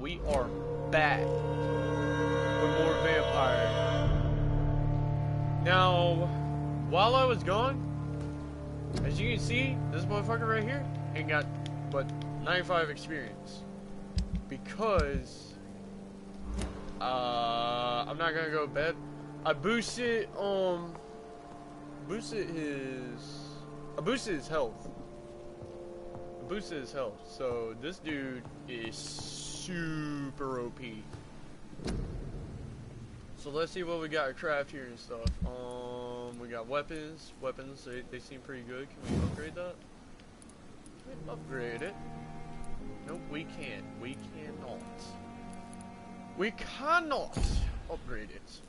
we are back with more Vampyr. Now, while I was gone, as you can see, this motherfucker right here ain't got but 95 experience. Because, I'm not gonna go to bed. I boosted his health. Boosted his health, so this dude is super OP. So let's see what we got to craft here and stuff. We got weapons. They seem pretty good. Can we upgrade that? Can we upgrade it? Nope, we can't. We cannot. We cannot upgrade it.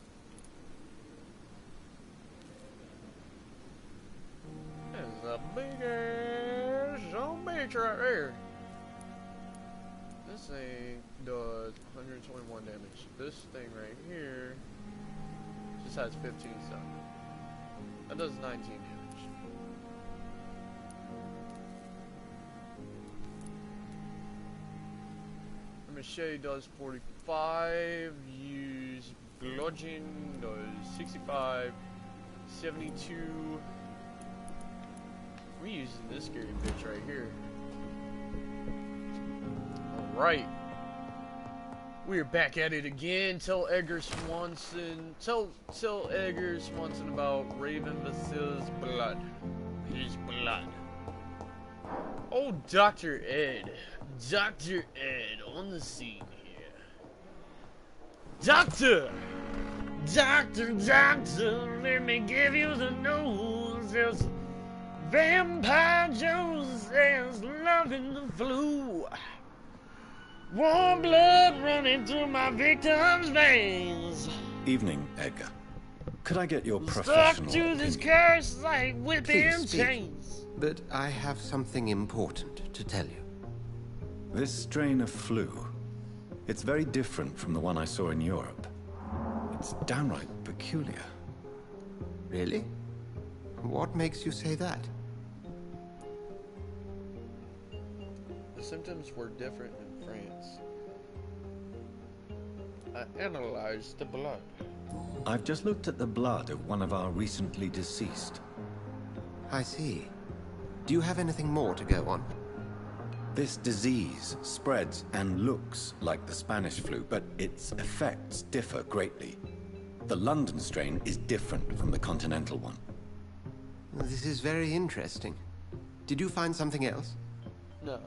There's a big ass zombie right there. This thing does 121 damage. This thing right here just has 15 stuff. That does 19 damage. The machete does 45. Use bludgeon does 65, 72. We're using this scary bitch right here. Alright. We're back at it again. Tell Edgar Swanson. Tell Edgar Swanson about Raven Vassil's blood. His blood. Oh, Dr. Ed. Dr. Ed on the scene here. Doctor! Doctor, let me give you the news. There's Vampire Jose's loving the flu. Warm blood running through my victim's veins. Evening, Edgar. Could I get your Stuck professional to this opinion? curse like whipping chains. But I have something important to tell you. This strain of flu, it's very different from the one I saw in Europe. It's downright peculiar. Really? What makes you say that? The symptoms were different in France. I analyzed the blood. I've just looked at the blood of one of our recently deceased. I see. Do you have anything more to go on? This disease spreads and looks like the Spanish flu, but its effects differ greatly. The London strain is different from the continental one. This is very interesting. Did you find something else? No.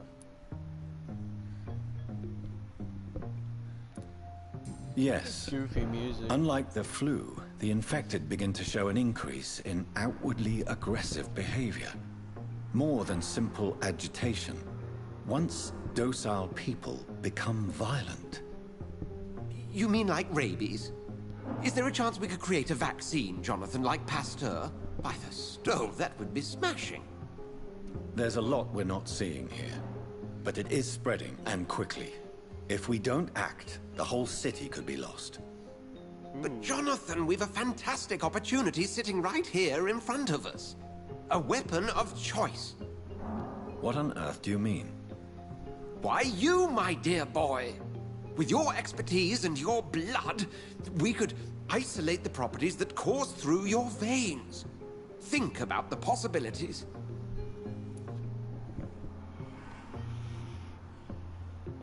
Yes. Goofy music. Unlike the flu, the infected begin to show an increase in outwardly aggressive behavior. More than simple agitation. Once docile people become violent. You mean like rabies? Is there a chance we could create a vaccine, Jonathan, like Pasteur? By the stove, that would be smashing. There's a lot we're not seeing here. But it is spreading, and quickly. If we don't act, the whole city could be lost. But Jonathan, we've a fantastic opportunity sitting right here in front of us. A weapon of choice. What on earth do you mean? Why, you, my dear boy. With your expertise and your blood, we could isolate the properties that course through your veins. Think about the possibilities.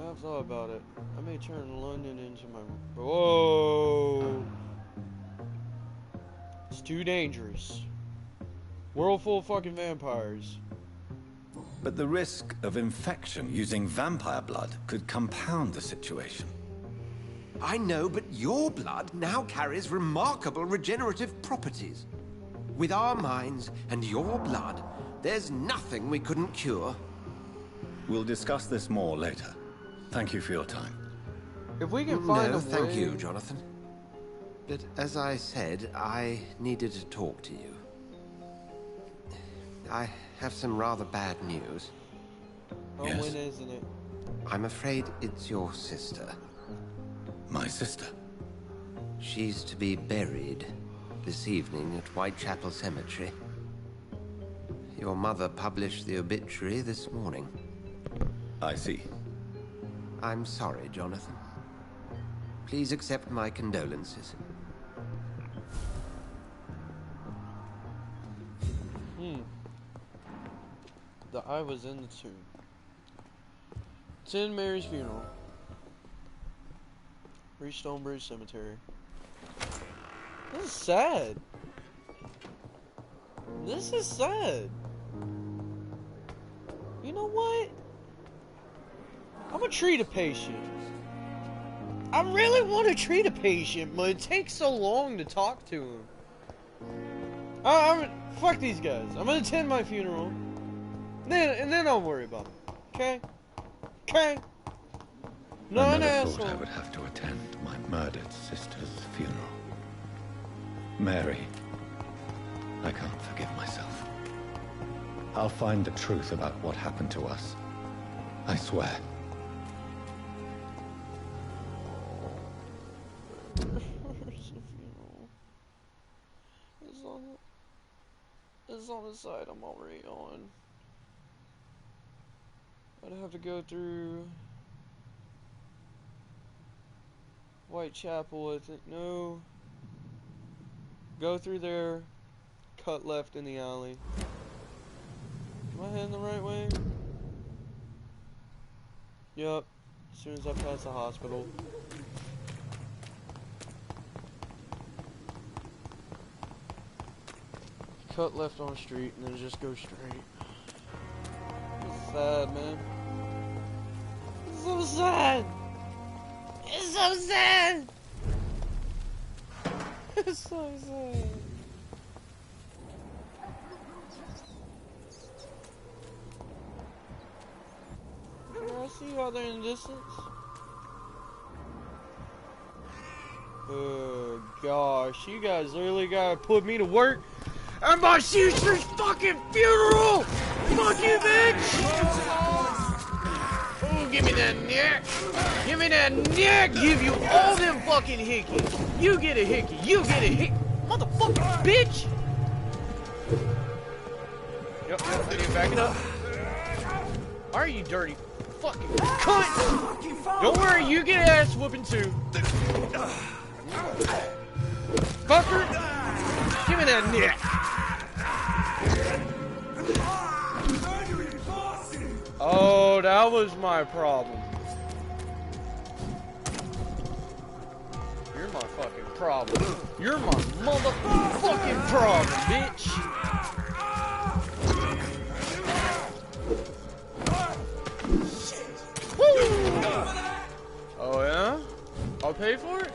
I've thought about it. I may turn London into my... Whoa! It's too dangerous. World full of fucking vampires. But the risk of infection using vampire blood could compound the situation. I know, but your blood now carries remarkable regenerative properties. With our minds and your blood, there's nothing we couldn't cure. We'll discuss this more later. Thank you for your time. If we can find a thank way... you, Jonathan. But as I said, I needed to talk to you. I have some rather bad news. Oh, Yes. when isn't it? I'm afraid it's your sister. My sister. She's to be buried this evening at Whitechapel Cemetery. Your mother published the obituary this morning. I see. I'm sorry, Jonathan. Please accept my condolences. The eye was in the tomb. It's Mary's funeral. Reach Stonebridge Cemetery. This is sad. This is sad. You know what? I'm gonna treat a patient. I really want to treat a patient, but it takes so long to talk to him. Fuck these guys. I'm gonna attend my funeral. And then I'll worry about it. Okay? Okay? Not an I never asshole. thought I would have to attend my murdered sister's funeral. Mary, I can't forgive myself. I'll find the truth about what happened to us. I swear. It's on the side I'm already on. I'd have to go through Whitechapel, I think. No. Go through there, cut left in the alley. Am I heading the right way? Yup. As soon as I pass the hospital. Cut left on the street and then just go straight. It's sad, man. It's so sad. It's so sad. It's so sad. Can I see you out there in the distance? Oh gosh, you guys literally gotta put me to work at my sister's fucking funeral! Fuck you, bitch! Oh, give me that neck! Give me that neck! Give you all them fucking hickeys! You get a hickey! You get a hickey! Motherfucking bitch! Yep, I need to back it up. Why are you dirty fucking cunt? Don't worry, you get ass whooping too. Fucker! Give me that neck! Oh, that was my problem. You're my fucking problem. You're my motherfucking problem, bitch! Woo! Oh yeah? I'll pay for it?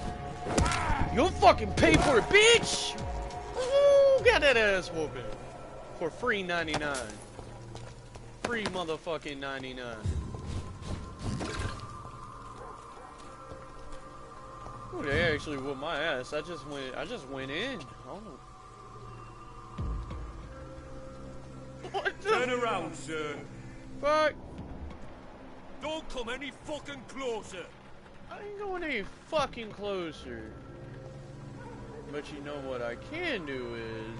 You'll fucking pay for it, bitch! Ooh, got that ass whooping. For free 99. Free motherfucking 99. Ooh, they actually whooped my ass. I just went in. Oh. What the Turn around, sir. fuck? Don't come any fucking closer. I ain't going any fucking closer. But you know what I can do is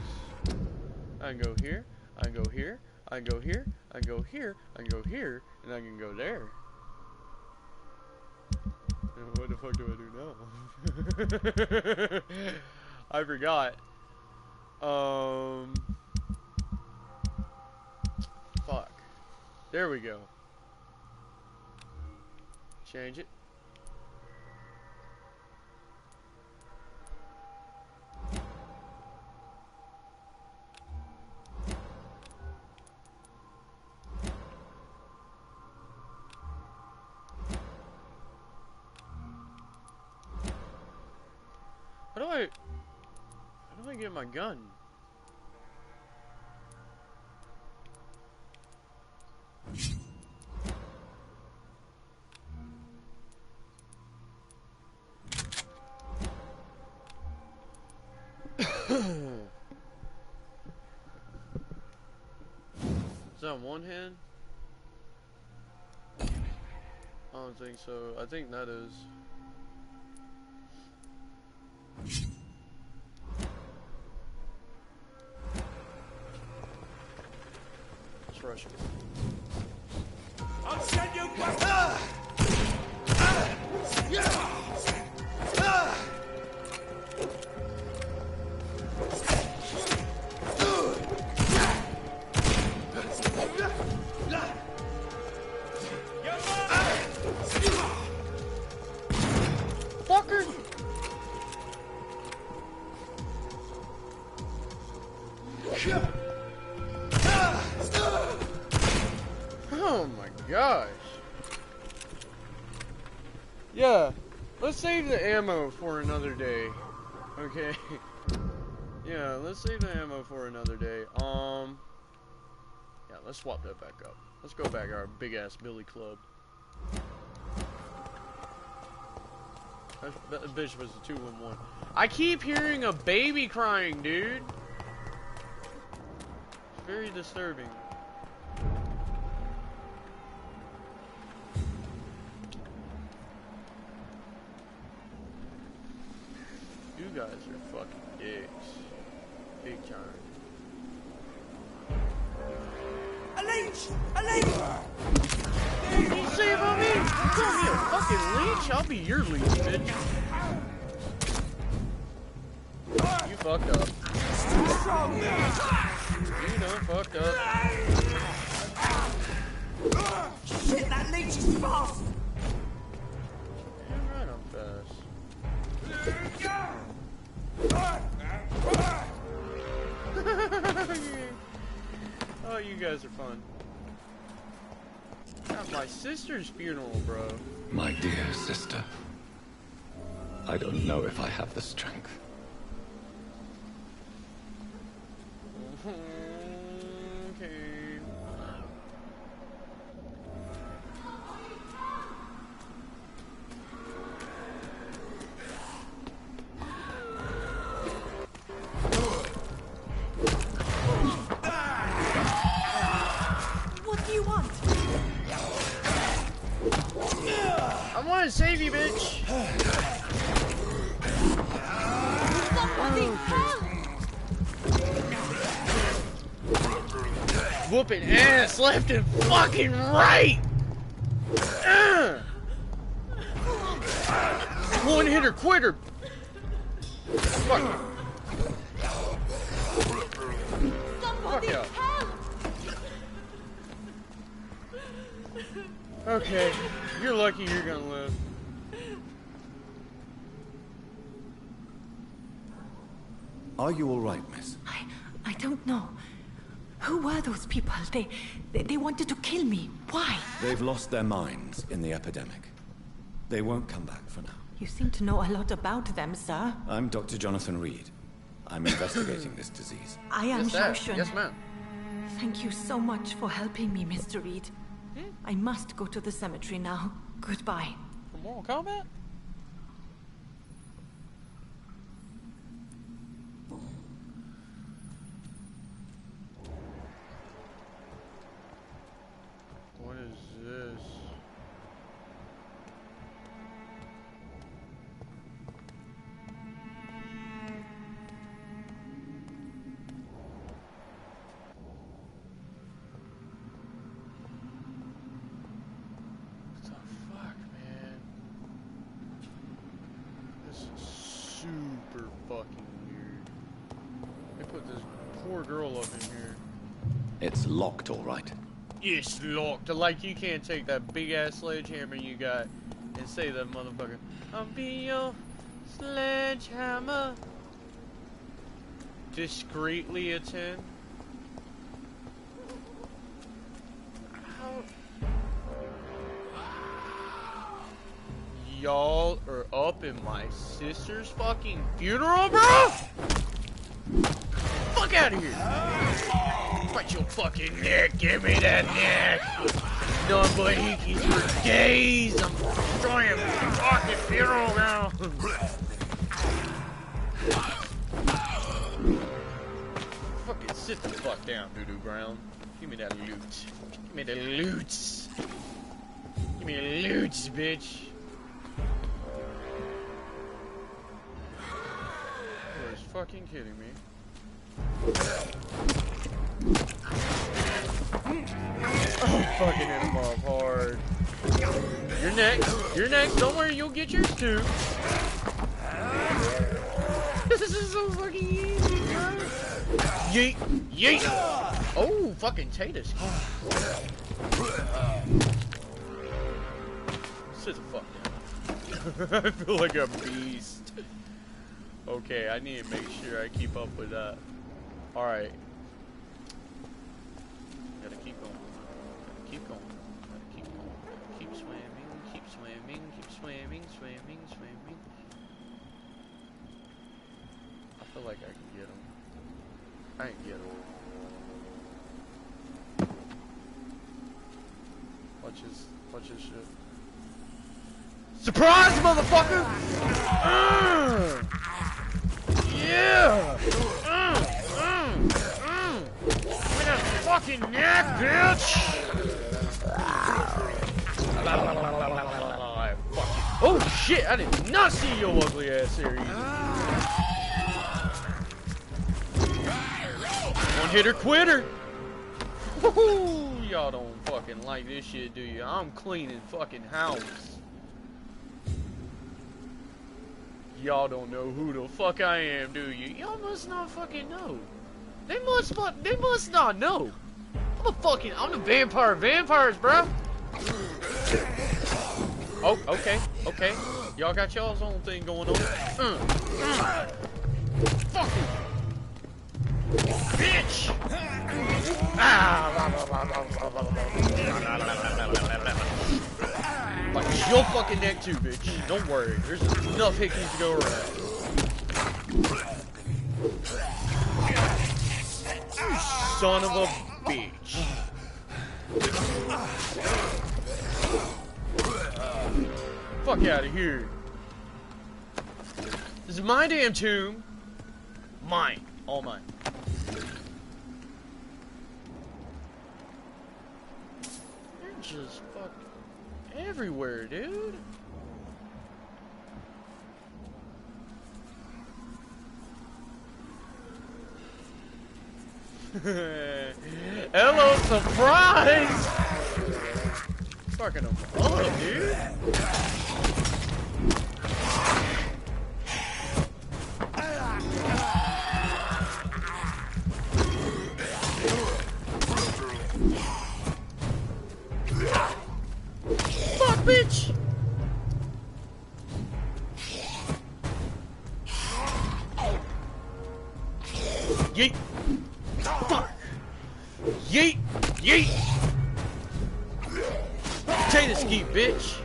I can go here, I can go here, I can go here, I can go here, I can go here, and I can go there. And what the fuck do I do now? I forgot. Fuck. There we go. Change it. How do I get my gun? Is that one hand? I don't think so. I think that is. Let's rush him. I'll send you back. Yeah, let's save the ammo for another day. Okay. Yeah, let's save the ammo for another day. Yeah, let's swap that back up. Let's go back to our big ass Billy Club. That bitch was a 2-in-1. I keep hearing a baby crying, dude. It's very disturbing. You guys are fucking dicks. Big time. A leech! A leech! What you say about me? You call me a fucking leech? I'll be your leech, bitch. You fucked up. You done fucked up. Shit, that leech is fast! Damn right I'm fast. Oh, you guys are fun. At my sister's funeral, bro. My dear sister, I don't know if I have the strength. Okay. What do you want? I want to save you, bitch. Somebody help! Whooping ass left and fucking right. One hitter quitter. Fuck. Somebody yeah. help! Okay, you're lucky you're gonna live. Are you all right, miss? I don't know. Who were those people? They wanted to kill me. Why? They've lost their minds in the epidemic. They won't come back for now. You seem to know a lot about them, sir. I'm Dr. Jonathan Reed. I'm investigating this disease. I am Shoshan. Yes, ma'am. Thank you so much for helping me, Mr. Reed. I must go to the cemetery now. Goodbye. For Mortal Kombat? What is this? What the fuck, man? This is super fucking weird. They put this poor girl up in here. It's locked, all right. It's locked. Like you can't take that big ass sledgehammer you got and say that motherfucker. I'll be your sledgehammer. Discreetly attend. How? Y'all are up in my sister's fucking funeral, bro? Fuck out of here! Bite your fucking neck, give me that neck! Done but hickeys for days! I'm destroying fucking funeral now! Fucking sit the fuck down, doo-doo brown. Give me that loot. Give me the loots. Give me the loots, bitch. You're just fucking kidding me. Oh, fucking hit him off hard. You're next. You're next. Don't worry, you'll get yours too. This is so fucking easy, bro. Yeet. Yeet. Oh, fucking Tatus. Sit the fuck down. I feel like a beast. Okay, I need to make sure I keep up with that. Alright. Gotta keep going. Gotta keep going. Gotta keep going. Keep swimming, keep swimming, keep swimming, feel like I can get him. I ain't get him. Watch this shit. Surprise, motherfucker! Yeah! With a fucking neck, bitch! Oh shit! I did not see your ugly ass here either. One hitter quitter! Woohoo! Y'all don't fucking like this shit, do you? I'm cleaning fucking house. Y'all don't know who the fuck I am, do you? Y'all must not fucking know. They must not know. I'm the vampires, bro. Oh, okay. Y'all got y'all's own thing going on. Fuck you. Bitch! Like your fucking neck too, bitch. Don't worry, there's enough hickeys to go around. You son of a bitch. Fuck out of here. This is my damn tomb. Mine. All mine. You're just fucking everywhere, dude. Hello, surprise! Fucking them up, dude. Fuck, bitch! Yeet! Fuck! Yeet! Yeet! Potato ski, bitch!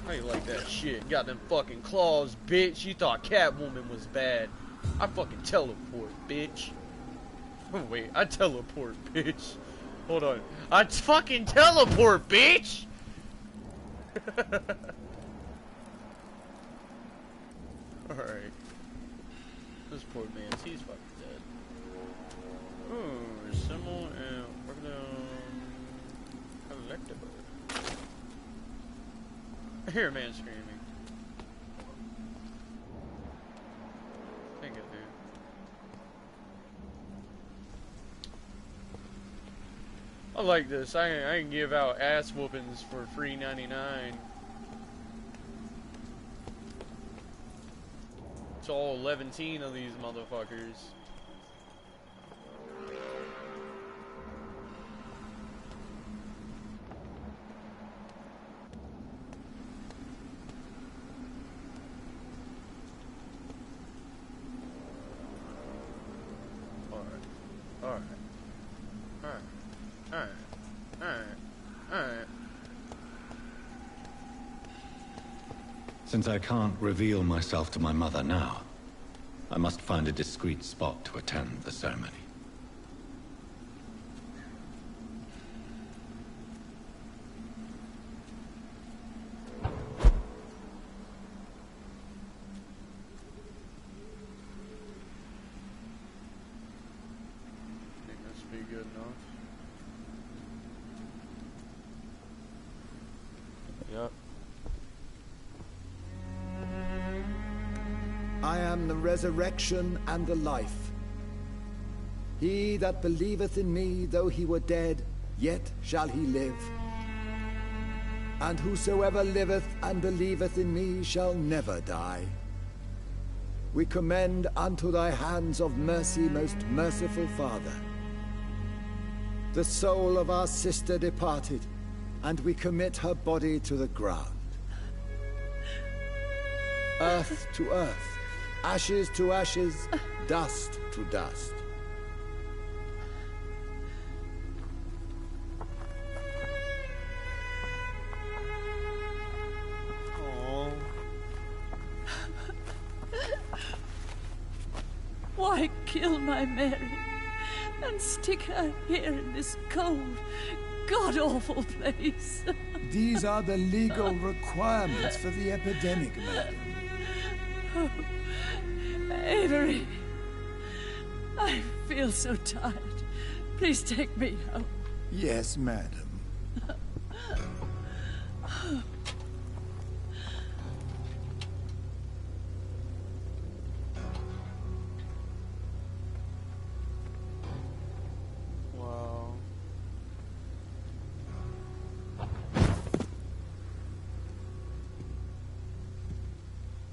How you like that shit? Got them fucking claws, bitch. You thought Catwoman was bad. I fucking teleport, bitch. Oh, wait, I teleport, bitch. Hold on. I fucking teleport, bitch! Alright. This poor man, he's fucking dead. Ooh, symbol and collectible. I hear a man screaming. Thank you, dude. I like this. I can give out ass whoopings for free 99. It's all 11 of these motherfuckers. Since I can't reveal myself to my mother now, I must find a discreet spot to attend the ceremony. I think this would be good enough. Yep. I am the resurrection and the life. He that believeth in me, though he were dead, yet shall he live. And whosoever liveth and believeth in me shall never die. We commend unto thy hands of mercy, most merciful Father, the soul of our sister departed, and we commit her body to the ground. Earth to earth, ashes to ashes, dust to dust. Aww. I kill my Mary and stick her here in this cold, god-awful place? These are the legal requirements for the epidemic, madam. Oh, Avery, I feel so tired. Please take me home. Yes, madam. Wow.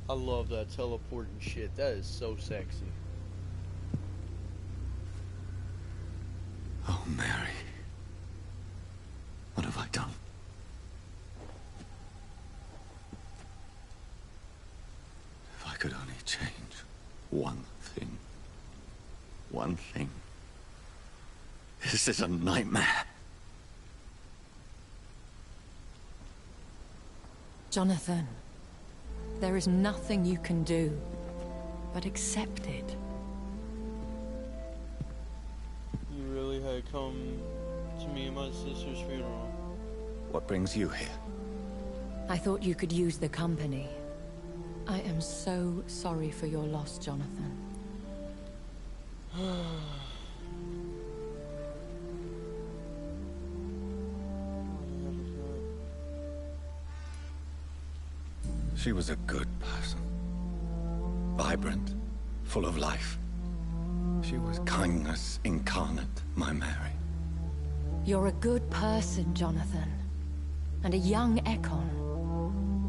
I love that teleporting shit. That is so sexy. Oh, Mary. What have I done? If I could only change one thing. One thing. This is a nightmare. Jonathan, there is nothing you can do but accept it. You really had come to me and my sister's funeral. What brings you here? I thought you could use the company. I am so sorry for your loss, Jonathan. She was a good person. Vibrant, full of life. She was kindness incarnate, my Mary. You're a good person, Jonathan. And a young Ekon.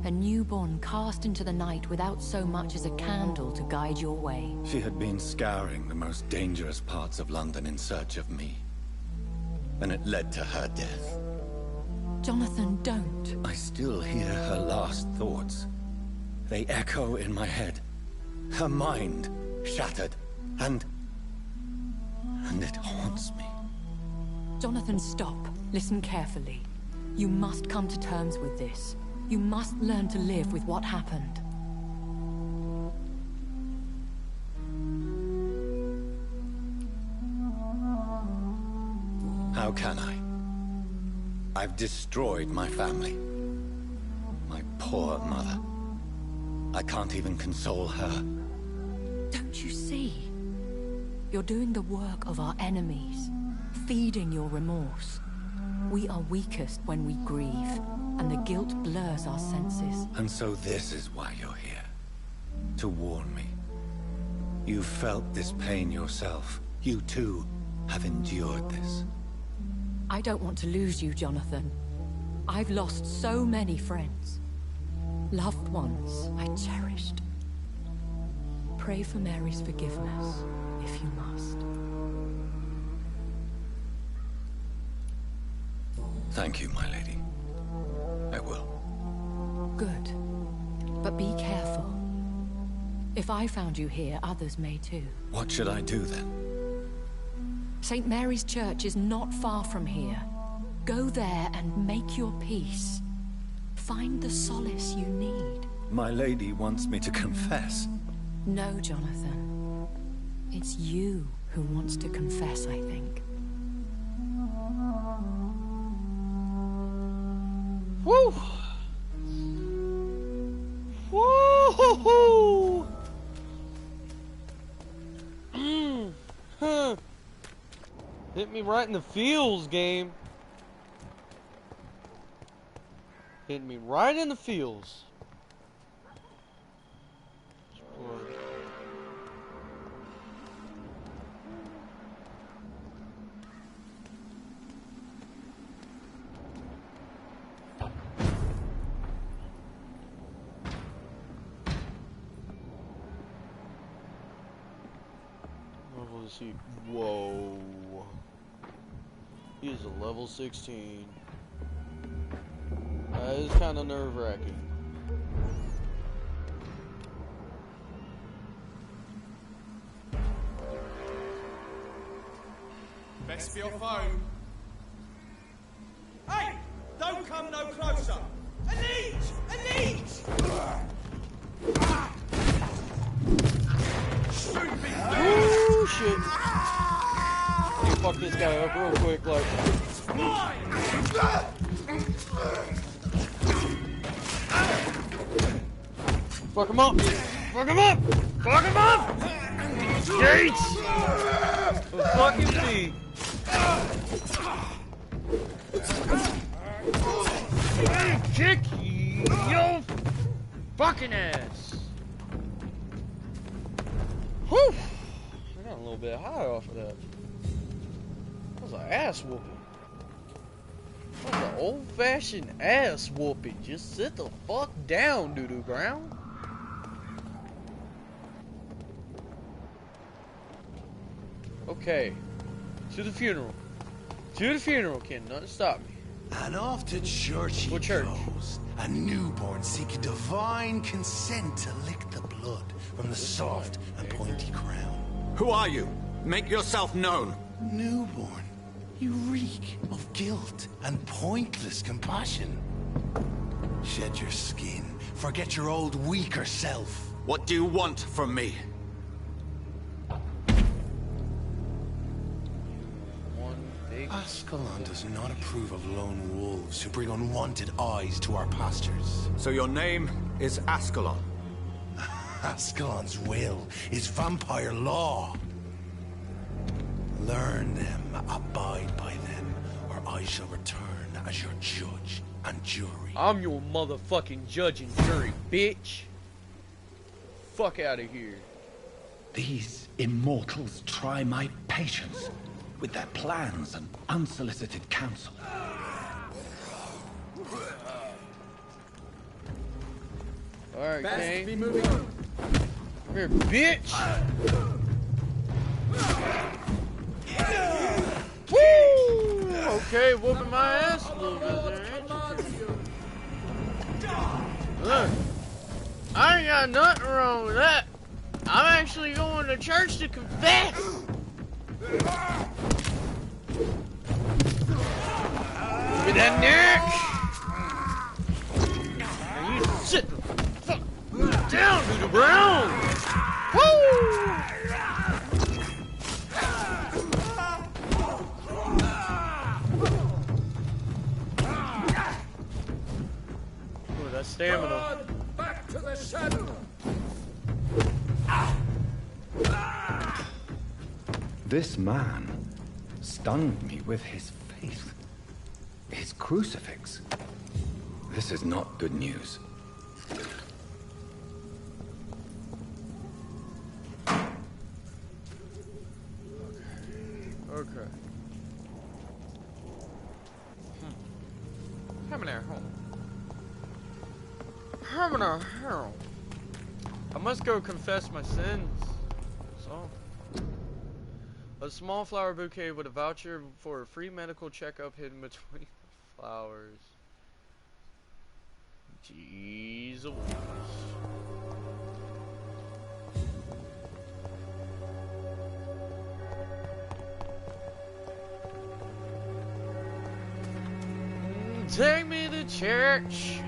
A newborn cast into the night without so much as a candle to guide your way. She had been scouring the most dangerous parts of London in search of me. And it led to her death. Jonathan, don't. I still hear her last thoughts. They echo in my head. Her mind shattered, and it haunts me. Jonathan, stop. Listen carefully. You must come to terms with this. You must learn to live with what happened. How can I? I've destroyed my family. My poor mother. I can't even console her. Don't you see? You're doing the work of our enemies, feeding your remorse. We are weakest when we grieve, and the guilt blurs our senses. And so this is why you're here. To warn me. You've felt this pain yourself. You too have endured this. I don't want to lose you, Jonathan. I've lost so many friends. Loved ones I cherished. Pray for Mary's forgiveness, if you must. Thank you, my lady. I will. Good. But be careful. If I found you here, others may too. What should I do then? St. Mary's Church is not far from here. Go there and make your peace. Find the solace you need. My lady wants me to confess. No, Jonathan. It's you who wants to confess, I think. Woo! Woo-hoo-hoo! Huh. Hit me right in the feels, game. Hit me right in the feels. See. Whoa. He is a level 16. That is kind of nerve-wracking. Best be your phone. Hey! Don't come no closer! A leech! A leech! Shoot me! this guy up real quick, like. Fuck him up! Fuck him up! Fuck him up! Gates! The fucking me! Kick your fucking ass! Whew! I got a little bit high off of that. That was an ass whooping. That was an old-fashioned ass whooping. Just sit the fuck down, doo-doo ground. Okay. To the funeral. To the funeral, can nothing stop me. And off to church he What church? goes. A newborn seeking divine consent to lick the blood from the soft and pointy crown. Who are you? Make yourself known. Newborn, you reek of guilt and pointless compassion. Shed your skin. Forget your old weaker self. What do you want from me? Ascalon does not approve of lone wolves who bring unwanted eyes to our pastures. So your name is Ascalon. Ascalon's will is vampire law. Learn them, abide by them, or I shall return as your judge and jury. I'm your motherfucking judge and jury, bitch. Fuck out of here. These immortals try my patience with their plans and unsolicited counsel. Alright, Kane. Be moving. Come here, bitch! Woo! Okay, whooping my ass a little bit there, ain't you? Look, I ain't got nothing wrong with that. I'm actually going to church to confess. Look at that neck! Now you sit the fuck down to the ground! Woo! Ooh, that stamina. Back to the saddle! This man stunned me with his faith. His crucifix. This is not good news. Okay. Coming out home. Coming out home. I must go confess my sins. So. A small flower bouquet with a voucher for a free medical checkup hidden between the flowers. Jesus. Take me to church.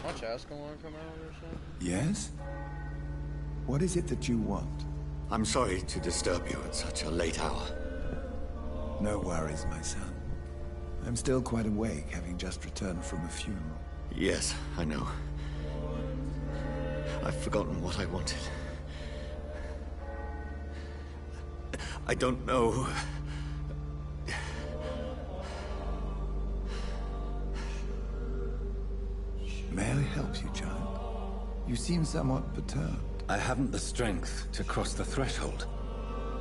Watch Ascalon come out or something. Yes? What is it that you want? I'm sorry to disturb you at such a late hour. No worries, my son. I'm still quite awake, having just returned from a funeral. Yes, I know. I've forgotten what I wanted. I don't know. May I help you, child? You seem somewhat perturbed. I haven't the strength to cross the threshold.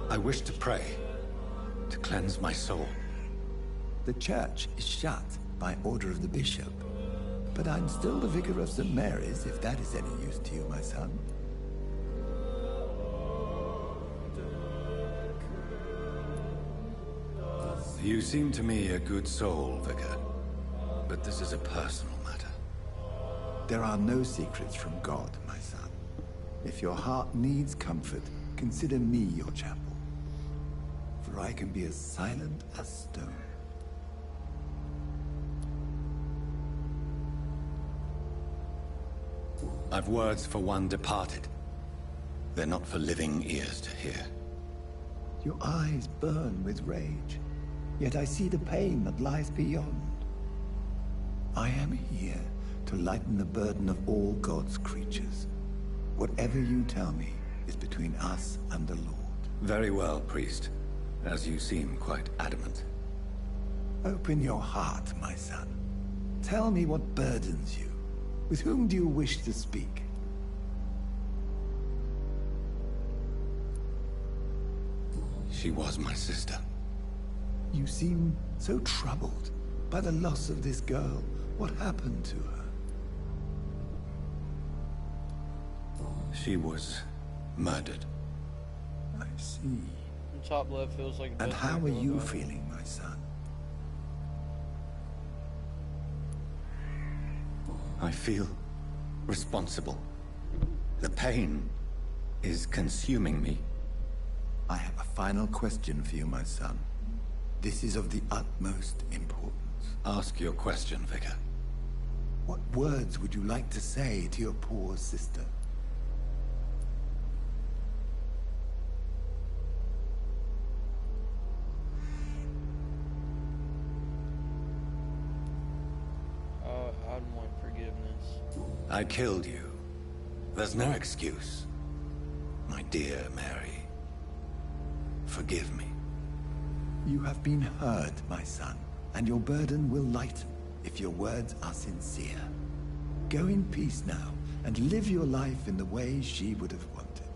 I wish to pray, to cleanse my soul. The church is shut by order of the bishop. But I'm still the vicar of St. Mary's, if that is any use to you, my son. You seem to me a good soul, Vicar. But this is a personal matter. There are no secrets from God, my son. If your heart needs comfort, consider me your chapel. For I can be as silent as stone. I've words for one departed. They're not for living ears to hear. Your eyes burn with rage, yet I see the pain that lies beyond. I am here to lighten the burden of all God's creatures. Whatever you tell me is between us and the Lord. Very well, priest. As you seem quite adamant. Open your heart, my son. Tell me what burdens you. With whom do you wish to speak? She was my sister. You seem so troubled by the loss of this girl. What happened to her? She was murdered. I see. The top left feels like. And how are you feeling, my son? I feel responsible. The pain is consuming me. I have a final question for you, my son. This is of the utmost importance. Ask your question, Vicar. What words would you like to say to your poor sister? I'd want forgiveness. I killed you. There's no excuse. My dear Mary. Forgive me. You have been hurt, my son, and your burden will lighten if your words are sincere. Go in peace now, and live your life in the way she would have wanted.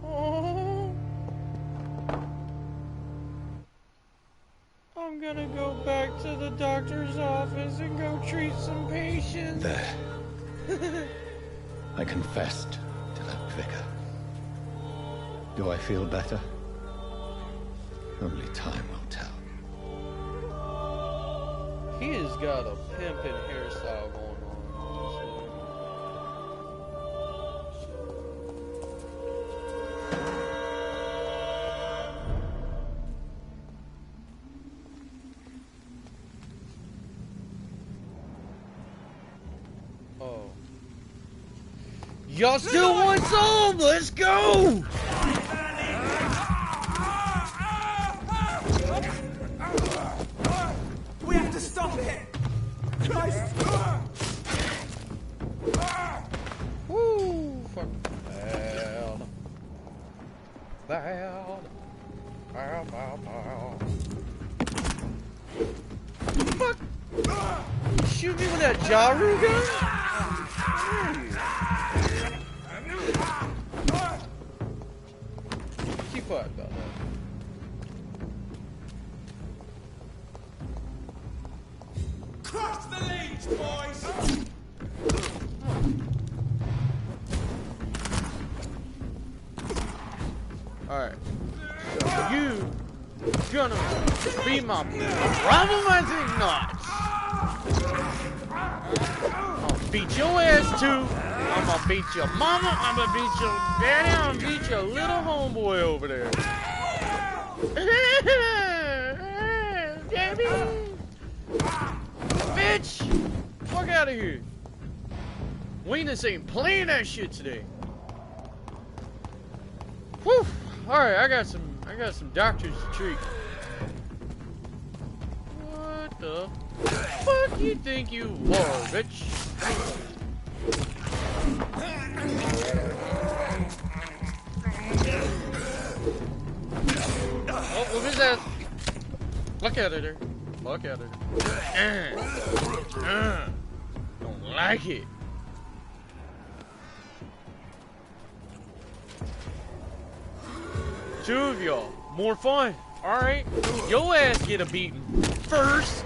Oh. I'm gonna go back to the doctor's office and go treat some patients. There. I confessed to that vicar. Do I feel better? Only time will tell. He has got a pimpin' hairstyle going on. Oh. Y'all still want some? Let's go! We have to stop it! Christ! Woo! Fuck. Loud. Loud. Loud, loud, loud. Fuck! Shoot me with that Jaru gun? Keep quiet about that. Crush the leads, boys! Alright. So you gonna be my problematic nuts. I'm gonna beat your ass too. I'm gonna beat your mama. I'm gonna beat your daddy. I'm gonna beat your little homeboy over there. Daddy. Bitch! Fuck out of here. Weenus ain't playing that shit today. Whew! Alright, I got some doctors to treat. What the fuck you think you are, bitch? Oh, look at that. Look at her there. Look at her. Don't like it. Two of y'all. More fun. Alright. Your ass get a beating first.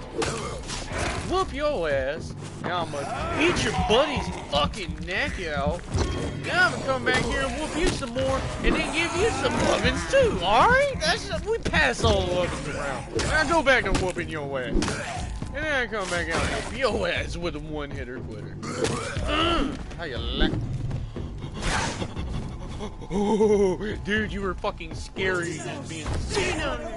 Whoop your ass. Now I'm gonna eat your buddy's fucking neck out. Now I'm gonna come back here and whoop you some more and then give you some lovins too. Alright? We pass all the lovins around. Now I go back to whooping your ass. And then I come back out and whoop your ass with a one-hitter quitter. How you like? Oh, dude, you were fucking scary just being seen on me.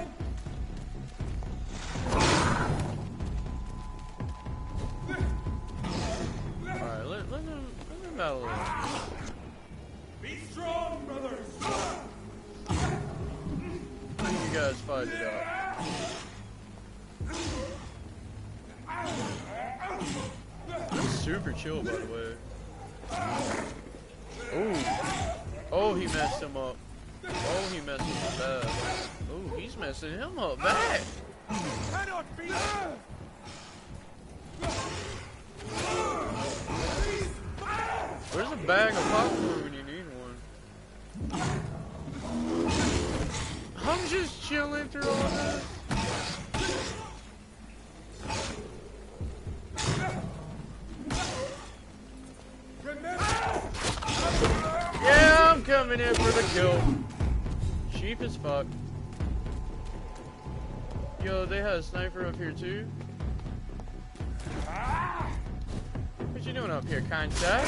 Alright, let him out Super chill, by the way. Oh. Oh, he messed him up. Oh, he messed him up bad. Oh, he's messing him up bad. Cannot be. Where's a bag of popcorn when you need one? I'm just chilling through all this. Yeah, I'm coming in for the kill. Cheap as fuck. Yo, they had a sniper up here too. What you doing up here, contact?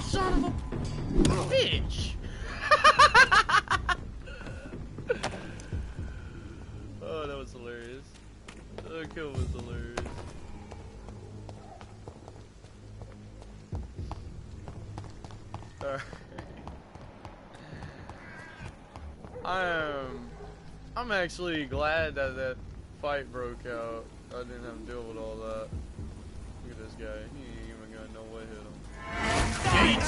Son of a bitch! Oh, that was hilarious. The kill was hilarious. I'm actually glad that that fight broke out. I didn't have to deal with all that. Look at this guy. He ain't even got no way to hit him. Need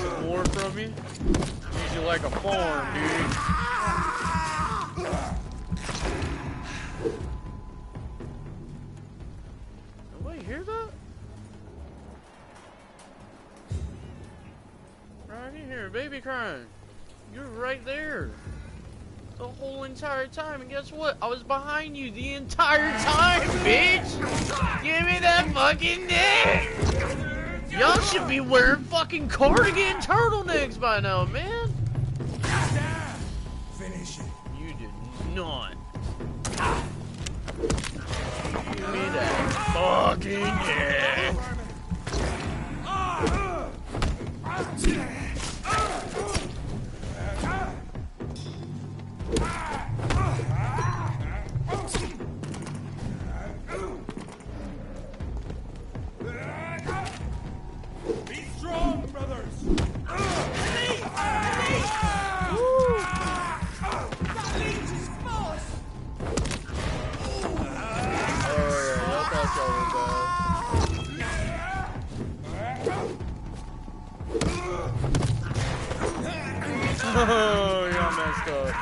some more from me? Use you like a farm, dude. Nobody hear that? I can hear a baby crying. You're right there. The whole entire time, and guess what? I was behind you the entire time, bitch! Give me that fucking dick! Y'all should be wearing fucking cardigan turtlenecks by now, man! Finish it. You did not. Give me that fucking dick! Be strong, brothers. Oh, y'all messed up.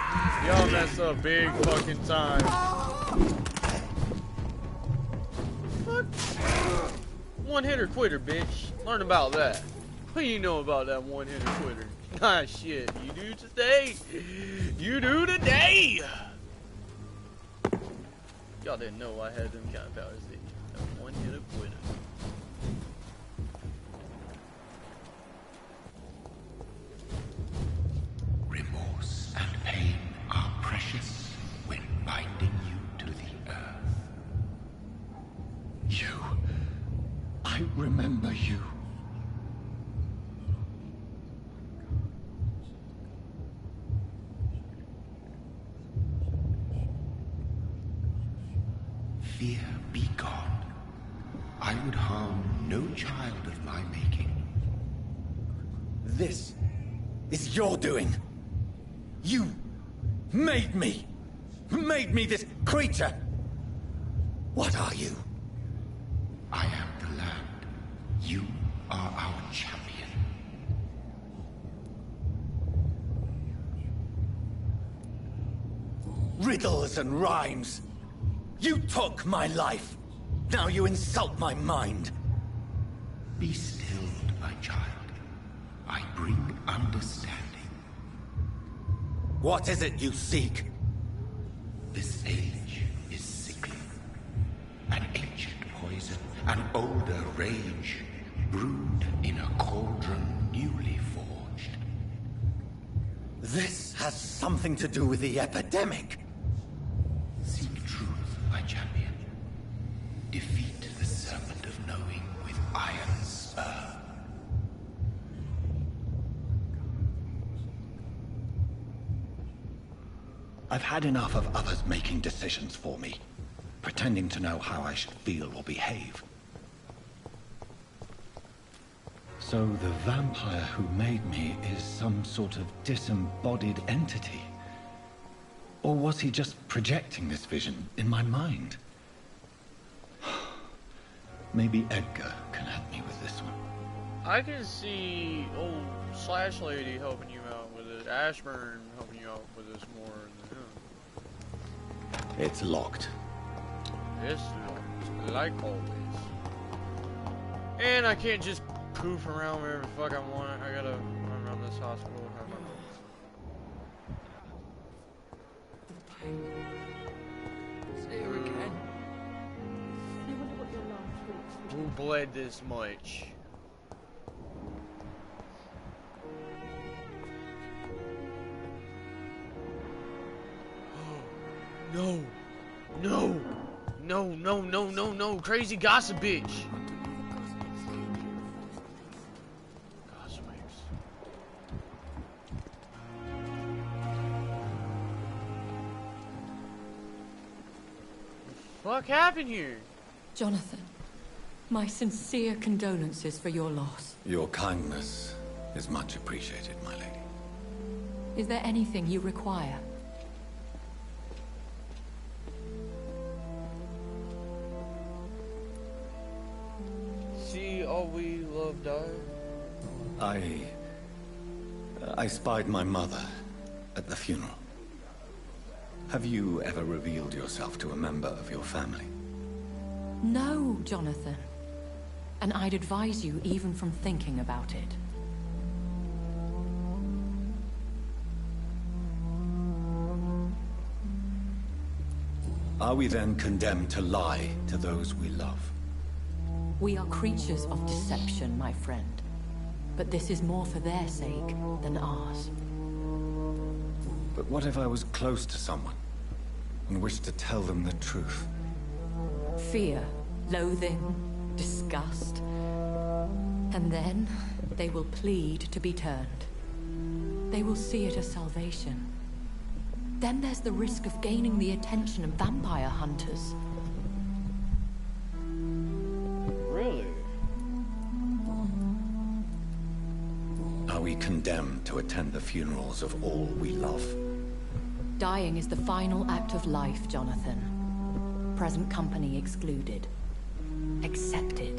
Y'all messed up big fucking time. What? One hitter quitter, bitch. Learn about that. What do you know about that one hitter quitter? Ah, shit. You do today. You do today. Y'all didn't know I had them kind of powers, did you? That one hitter quitter. Remorse and pain are precious when binding you to the earth. You. I remember you. Fear be gone. I would harm no child of my making. This is your doing. You made me this creature. What are you? I am the land. You are our champion. Riddles and rhymes. You took my life. Now you insult my mind. Be stilled, my child. I bring understanding. What is it you seek? This age is sickly. An ancient poison, an older rage, brewed in a cauldron newly forged. This has something to do with the epidemic. Seek truth, my champion. Defeat the serpent of knowing with iron spur. I've had enough of others making decisions for me, pretending to know how I should feel or behave. So the vampire who made me is some sort of disembodied entity? Or was he just projecting this vision in my mind? Maybe Edgar can help me with this one. I can see old Slash Lady helping you out with it. Ashburn helping you out with this more than him. It's locked. It's locked, like always. And I can't just poof around wherever the fuck I want. I gotta run around this hospital. See you again. Who bled this much? No. No. No, no, no, no, no. Crazy gossip bitch. What happened here? Jonathan, my sincere condolences for your loss. Your kindness is much appreciated, my lady. Is there anything you require? See all we love die? I spied my mother at the funeral. Have you ever revealed yourself to a member of your family? No, Jonathan. And I'd advise you even from thinking about it. Are we then condemned to lie to those we love? We are creatures of deception, my friend. But this is more for their sake than ours. But what if I was close to someone and wished to tell them the truth? Fear, loathing, disgust. And then they will plead to be turned. They will see it as salvation. Then there's the risk of gaining the attention of vampire hunters. Really? Are we condemned to attend the funerals of all we love? Dying is the final act of life, Jonathan. Present company excluded. Accepted.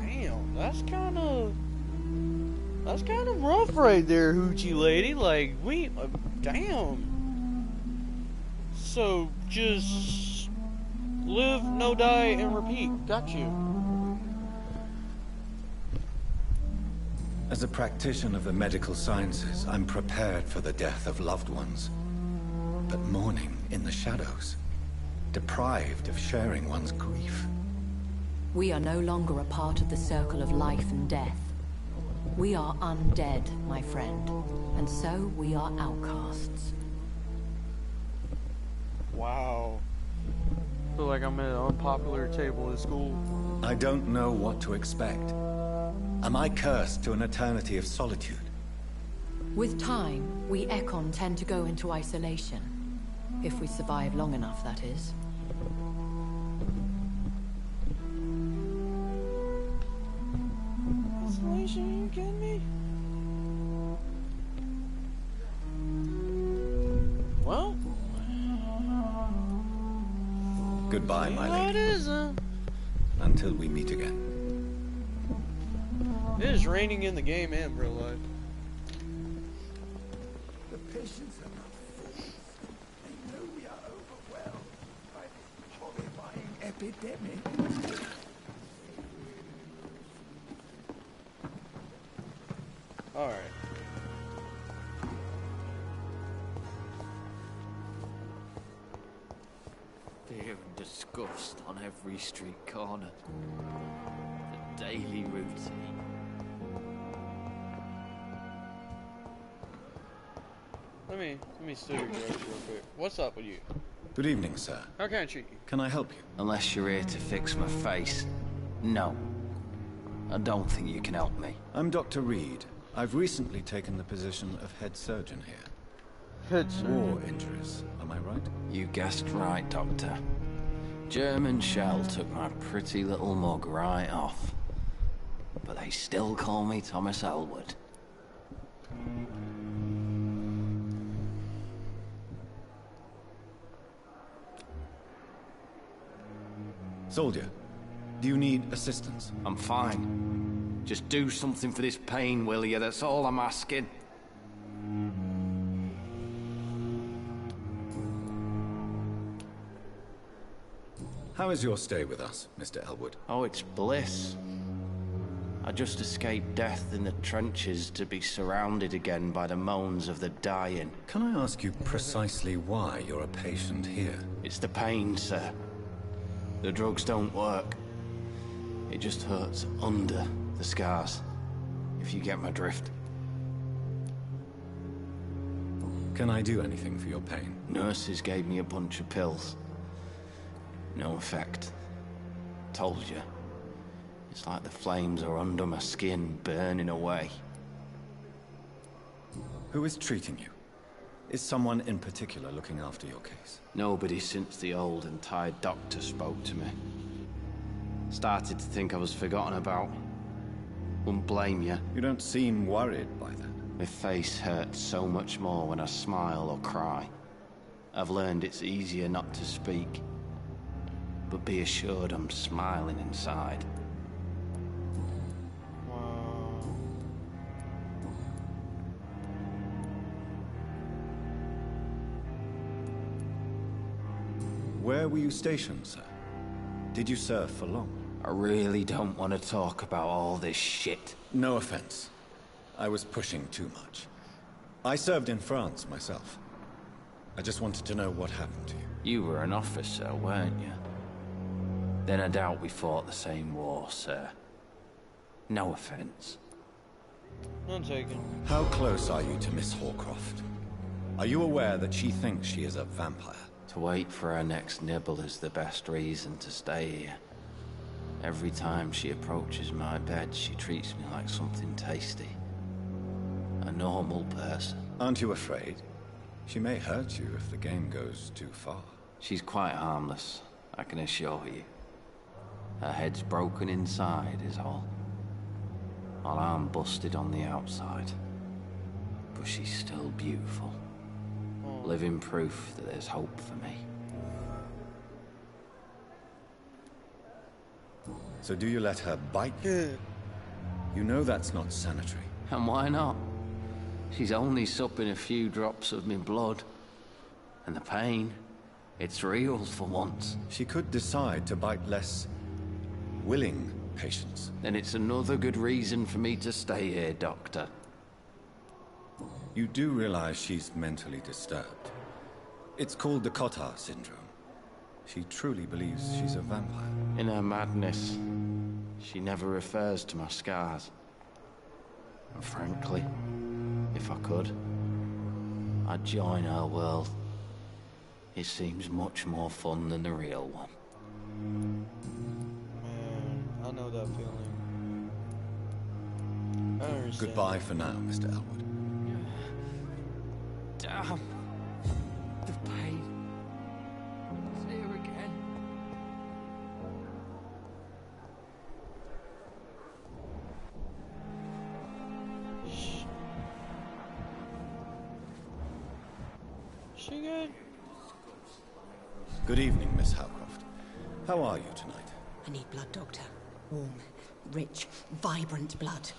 Damn, that's kind of rough right there, hoochie lady. Like, damn. So, just live, no die, and repeat. Got you. As a practitioner of the medical sciences, I'm prepared for the death of loved ones. But mourning in the shadows, deprived of sharing one's grief. We are no longer a part of the circle of life and death. We are undead, my friend, and so we are outcasts. Wow. Feel like I'm at an unpopular table at school. I don't know what to expect. Am I cursed to an eternity of solitude? With time, we Ekon tend to go into isolation. If we survive long enough, that is. Isolation, are you kidding me? Well. Goodbye, my lady. What is it? Until we meet again. It is raining in the game and real life. The patients are not fools. They know we are overwhelmed by this horrifying epidemic. Alright. Fear and disgust on every street corner. The daily routine. Let me study real quick. What's up with you? Good evening, sir. How can I treat you? Can I help you? Unless you're here to fix my face. No. I don't think you can help me. I'm Dr. Reed. I've recently taken the position of head surgeon here. Head surgeon. War injuries, am I right? You guessed right, Doctor. German shell took my pretty little mug right off. but they still call me Thomas Elwood. Soldier, do you need assistance? I'm fine. Just do something for this pain, will you? That's all I'm asking. How is your stay with us, Mr. Elwood? Oh, it's bliss. I just escaped death in the trenches to be surrounded again by the moans of the dying. Can I ask you precisely why you're a patient here? It's the pain, sir. The drugs don't work. It just hurts under the scars, if you get my drift. Can I do anything for your pain? Nurses gave me a bunch of pills. No effect. Told you. It's like the flames are under my skin, burning away. Who is treating you? Is someone in particular looking after your case? Nobody since the old and tired doctor spoke to me. Started to think I was forgotten about. Wouldn't blame you. You don't seem worried by that. My face hurts so much more when I smile or cry. I've learned it's easier not to speak. But be assured I'm smiling inside. Where were you stationed, sir? Did you serve for long? I really don't want to talk about all this shit. No offense. I was pushing too much. I served in France myself. I just wanted to know what happened to you. You were an officer, weren't you? Then I doubt we fought the same war, sir. No offense. None taken. How close are you to Miss Horcroft? Are you aware that she thinks she is a vampire? To wait for her next nibble is the best reason to stay here. Every time she approaches my bed, she treats me like something tasty. A normal person. Aren't you afraid? She may hurt you if the game goes too far. She's quite harmless, I can assure you. Her head's broken inside is all. While I'm busted on the outside. But she's still beautiful. Living proof that there's hope for me. So do you let her bite you? You know that's not sanitary. And why not? She's only supping a few drops of me blood. And the pain, it's real for once. She could decide to bite less willing patients. Then it's another good reason for me to stay here, Doctor. You do realize she's mentally disturbed. It's called the Cotard syndrome. She truly believes she's a vampire. In her madness, she never refers to my scars. And frankly, if I could, I'd join her world. It seems much more fun than the real one. Man, I know that feeling. I understand. Goodbye for now, Mr. Elwood. Damn. The pain. It's here again. She good? Good evening, Miss Howcroft. How are you tonight? I need blood, Doctor. Warm, rich, vibrant blood.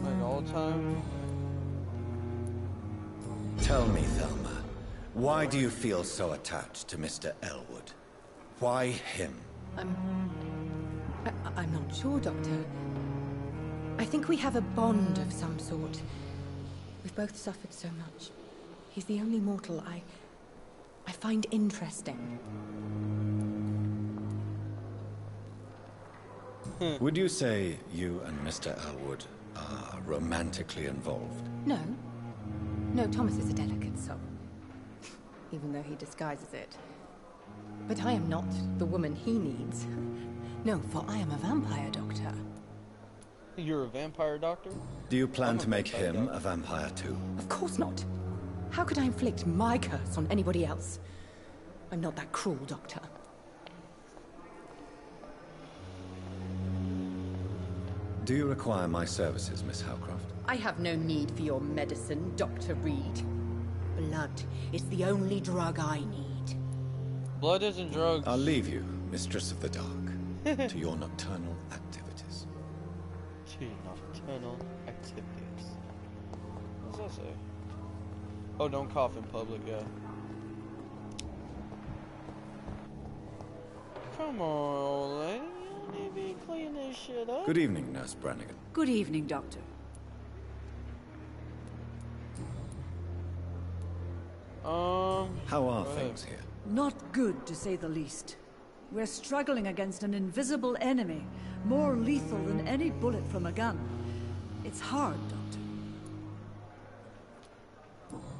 Like all time? Tell me, Thelma, why do you feel so attached to Mr. Elwood? Why him? I'm not sure, Doctor. I think we have a bond of some sort. We've both suffered so much. He's the only mortal I find interesting. Would you say you and Mr. Elwood are romantically involved? No. No, Thomas is a delicate soul. Even though he disguises it. But I am not the woman he needs. No, for I am a vampire, Doctor. You're a vampire doctor? Do you plan to make him a vampire too? Of course not. How could I inflict my curse on anybody else? I'm not that cruel, Doctor. Do you require my services, Miss Howcroft? I have no need for your medicine, Dr. Reed. Blood is the only drug I need. Blood isn't drugs. I'll leave you, Mistress of the Dark, to your nocturnal activities. To your nocturnal activities. What's that say? Oh, don't cough in public, yeah. Come on, lady. You need to be clean this shit up. Good evening, Nurse Brannigan. Good evening, Doctor. How are things here? Not good, to say the least. We're struggling against an invisible enemy, more lethal than any bullet from a gun. It's hard, Doctor.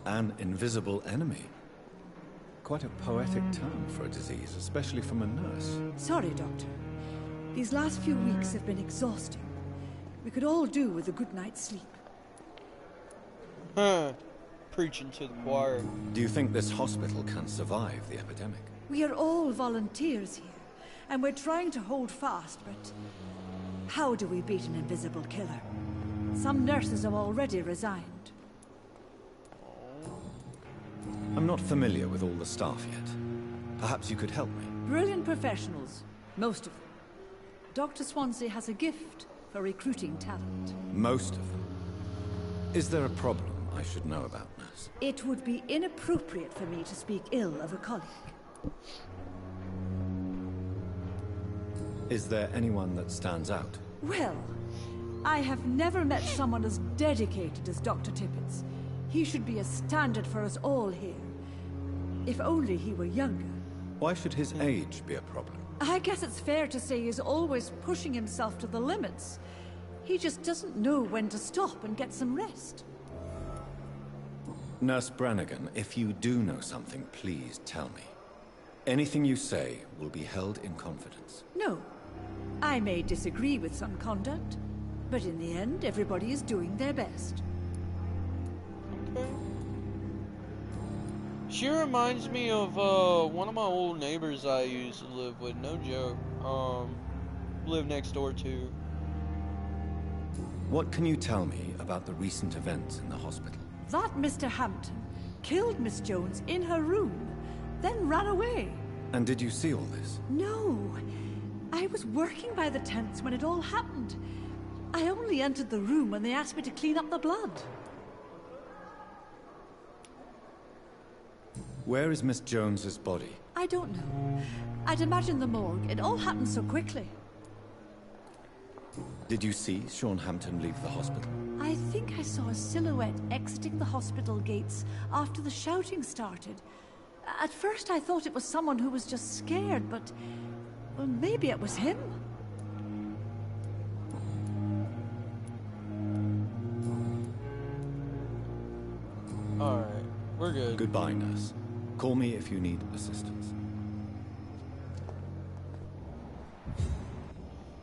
An invisible enemy? Quite a poetic term for a disease, especially from a nurse. Sorry, Doctor. These last few weeks have been exhausting. We could all do with a good night's sleep. Huh. Preaching to the choir. Do you think this hospital can survive the epidemic? We are all volunteers here, and we're trying to hold fast, but how do we beat an invisible killer? Some nurses have already resigned. I'm not familiar with all the staff yet. Perhaps you could help me. Brilliant professionals, most of them. Dr. Swansea has a gift for recruiting talent. Most of them. Is there a problem I should know about, nurse? It would be inappropriate for me to speak ill of a colleague. Is there anyone that stands out? Well, I have never met someone as dedicated as Dr. Tippett. He should be a standard for us all here. If only he were younger. Why should his age be a problem? I guess it's fair to say he's always pushing himself to the limits. He just doesn't know when to stop and get some rest. Nurse Brannigan, if you do know something, please tell me. Anything you say will be held in confidence. No. I may disagree with some conduct, but in the end, everybody is doing their best. Okay. She reminds me of one of my old neighbors I used to live with, no joke. Live next door to. What can you tell me about the recent events in the hospital? That Mr. Hampton killed Miss Jones in her room, then ran away. And did you see all this? No. I was working by the tents when it all happened. I only entered the room when they asked me to clean up the blood. Where is Miss Jones's body? I don't know. I'd imagine the morgue. It all happened so quickly. Did you see Sean Hampton leave the hospital? I think I saw a silhouette exiting the hospital gates after the shouting started. At first I thought it was someone who was just scared, but... well, maybe it was him. Alright, we're good. Goodbye, nurse. Call me if you need assistance.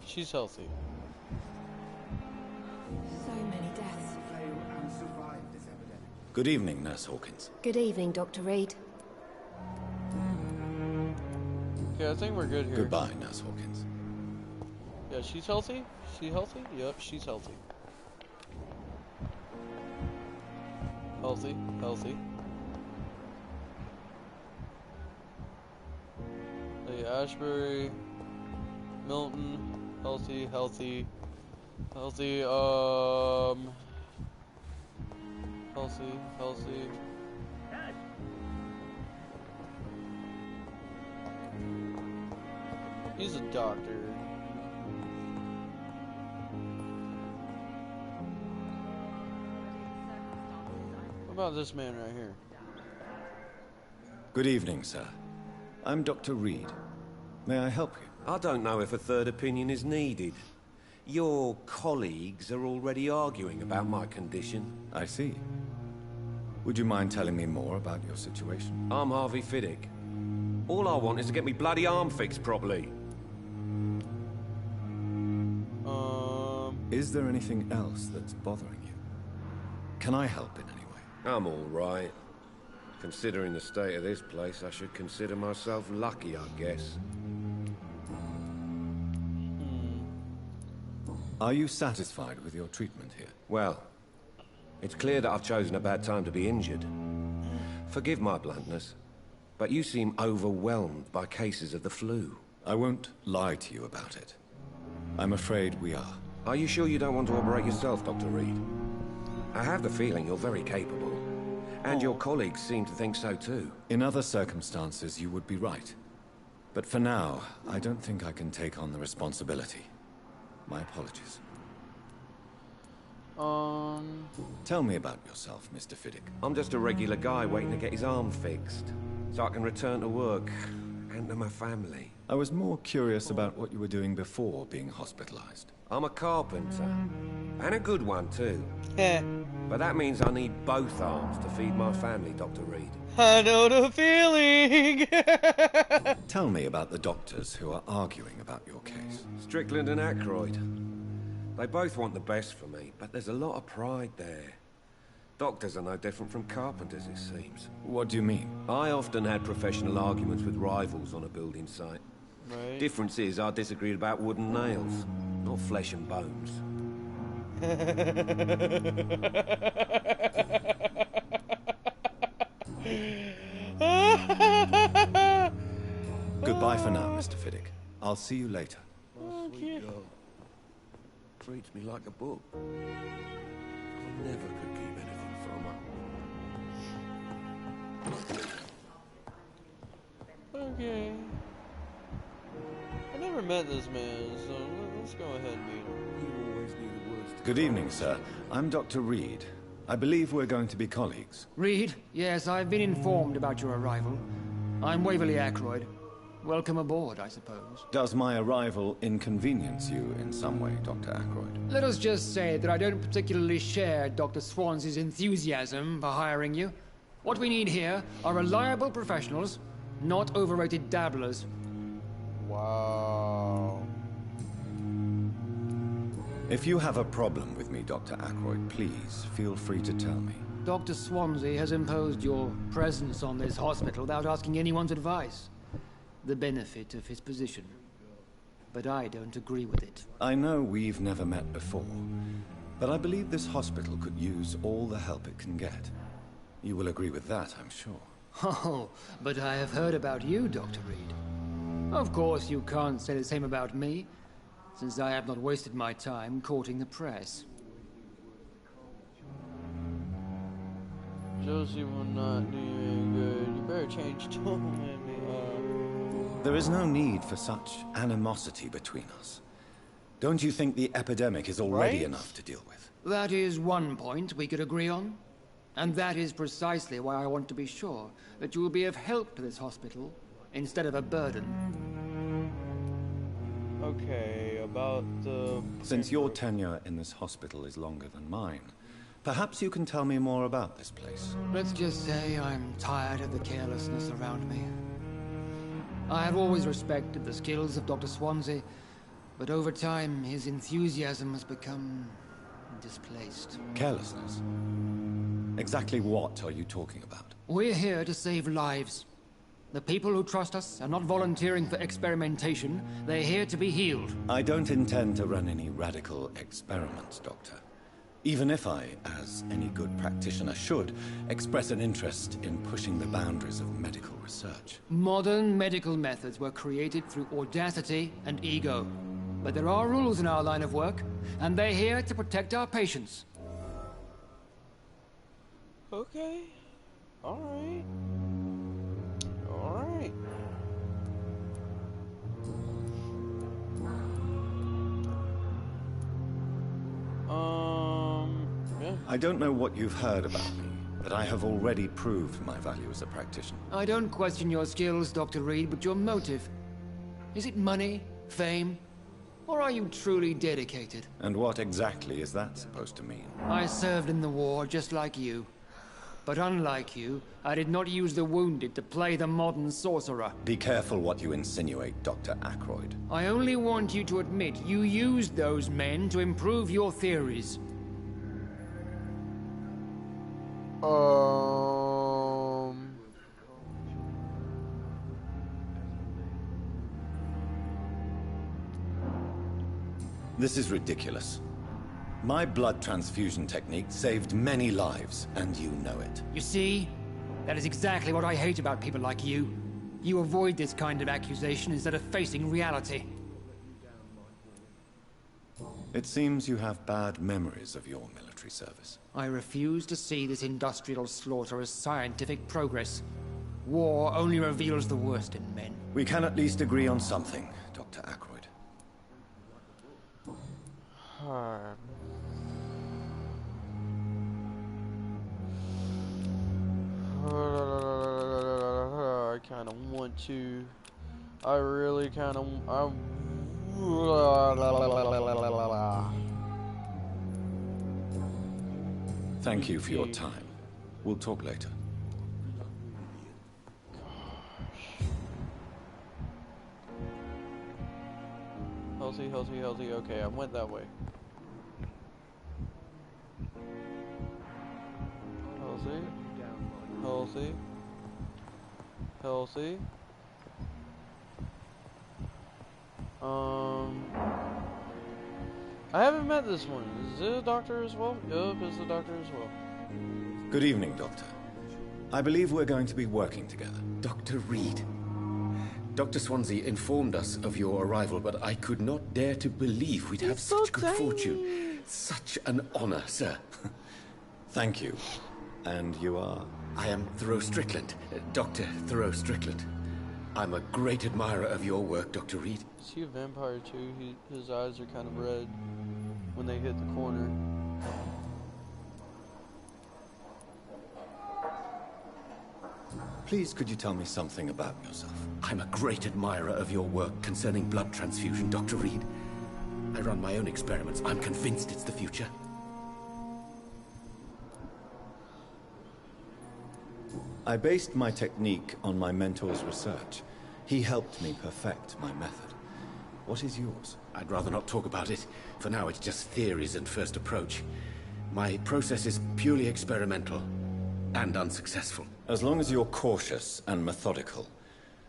She's healthy. So many deaths. Good evening, Nurse Hawkins. Good evening, Dr. Reed. Okay, I think we're good here. Goodbye, Nurse Hawkins. Yeah, she's healthy? She healthy? Yep, she's healthy. Healthy, healthy. Ashbury, Milton, healthy, healthy, healthy, healthy. He's a doctor. What about this man right here? Good evening, sir. I'm Dr. Reed. May I help you? I don't know if a third opinion is needed. Your colleagues are already arguing about my condition. I see. Would you mind telling me more about your situation? I'm Harvey Fiddick. All I want is to get me bloody arm fixed properly. Is there anything else that's bothering you? Can I help in any way? I'm all right. Considering the state of this place, I should consider myself lucky, I guess. Are you satisfied with your treatment here? Well, it's clear that I've chosen a bad time to be injured. Forgive my bluntness, but you seem overwhelmed by cases of the flu. I won't lie to you about it. I'm afraid we are. Are you sure you don't want to operate yourself, Dr. Reed? I have the feeling you're very capable. And your colleagues seem to think so too. In other circumstances, you would be right. But for now, I don't think I can take on the responsibility. My apologies. Tell me about yourself, Mr. Fiddick. I'm just a regular guy waiting to get his arm fixed, so I can return to work and to my family. I was more curious about what you were doing before being hospitalized. I'm a carpenter, and a good one too. But that means I need both arms to feed my family, Dr. Reed. I know the feeling! Tell me about the doctors who are arguing about your case. Strickland and Aykroyd. They both want the best for me, but there's a lot of pride there. Doctors are no different from carpenters, it seems. What do you mean? I often had professional arguments with rivals on a building site. Right. Difference is I disagreed about wooden nails, not flesh and bones. Goodbye for now, Mr. Fiddick. I'll see you later. My sweet girl treats me like a book. I never could keep anything from her. Okay. I never met this man, so let's go ahead and meet him. You always knew the words to Good evening, sir. I'm Dr. Reed. I believe we're going to be colleagues. Reed? Yes, I've been informed about your arrival. I'm Waverly Aykroyd. Welcome aboard, I suppose. Does my arrival inconvenience you in some way, Dr. Aykroyd? Let us just say that I don't particularly share Dr. Swansea's enthusiasm for hiring you. What we need here are reliable professionals, not overrated dabblers. Wow. If you have a problem with me, Dr. Aykroyd, please feel free to tell me. Dr. Swansea has imposed your presence on this hospital without asking anyone's advice. The benefit of his position. But I don't agree with it. I know we've never met before, but I believe this hospital could use all the help it can get. You will agree with that, I'm sure. Oh, but I have heard about you, Dr. Reed. Of course, you can't say the same about me, since I have not wasted my time courting the press. Josie will not do you any good. You better change tone, man. There is no need for such animosity between us. Don't you think the epidemic is already enough to deal with? That is one point we could agree on. And that is precisely why I want to be sure that you will be of help to this hospital, instead of a burden. Okay, about the... Since your tenure in this hospital is longer than mine, perhaps you can tell me more about this place. Let's just say I'm tired of the carelessness around me. I have always respected the skills of Dr. Swansea, but over time his enthusiasm has become displaced. Carelessness? Exactly what are you talking about? We're here to save lives. The people who trust us are not volunteering for experimentation. They're here to be healed. I don't intend to run any radical experiments, Doctor. Even if I, as any good practitioner should, express an interest in pushing the boundaries of medical research. Modern medical methods were created through audacity and ego. But there are rules in our line of work, and they're here to protect our patients. Okay. Alright. Alright. Yeah. I don't know what you've heard about me, but I have already proved my value as a practitioner. I don't question your skills, Dr. Reed, but your motive. Is it money, fame, or are you truly dedicated? And what exactly is that supposed to mean? I served in the war just like you. But unlike you, I did not use the wounded to play the modern sorcerer. Be careful what you insinuate, Dr. Aykroyd. I only want you to admit you used those men to improve your theories. This is ridiculous. My blood transfusion technique saved many lives, and you know it. You see? That is exactly what I hate about people like you. You avoid this kind of accusation instead of facing reality. It seems you have bad memories of your military service. I refuse to see this industrial slaughter as scientific progress. War only reveals the worst in men. We can at least agree on something, Dr. Ackroyd. I kind of want to. I really kind of. Thank you for your time. We'll talk later. Healthy. Okay, I went that way. Healthy. I haven't met this one. Is it a doctor as well? Yup, it's the doctor as well. Good evening, Doctor. I believe we're going to be working together. Dr. Reed. Dr. Swansea informed us of your arrival, but I could not dare to believe we'd have such good fortune. Such an honor, sir. Thank you. And you are? I am Thoreau Strickland, Dr. Thoreau Strickland. I'm a great admirer of your work, Dr. Reed. Is he a vampire too? His eyes are kind of red when they hit the corner. Please, could you tell me something about yourself? I'm a great admirer of your work concerning blood transfusion, Dr. Reed. I run my own experiments. I'm convinced it's the future. I based my technique on my mentor's research. He helped me perfect my method. What is yours? I'd rather not talk about it. For now, it's just theories and first approach. My process is purely experimental and unsuccessful. As long as you're cautious and methodical,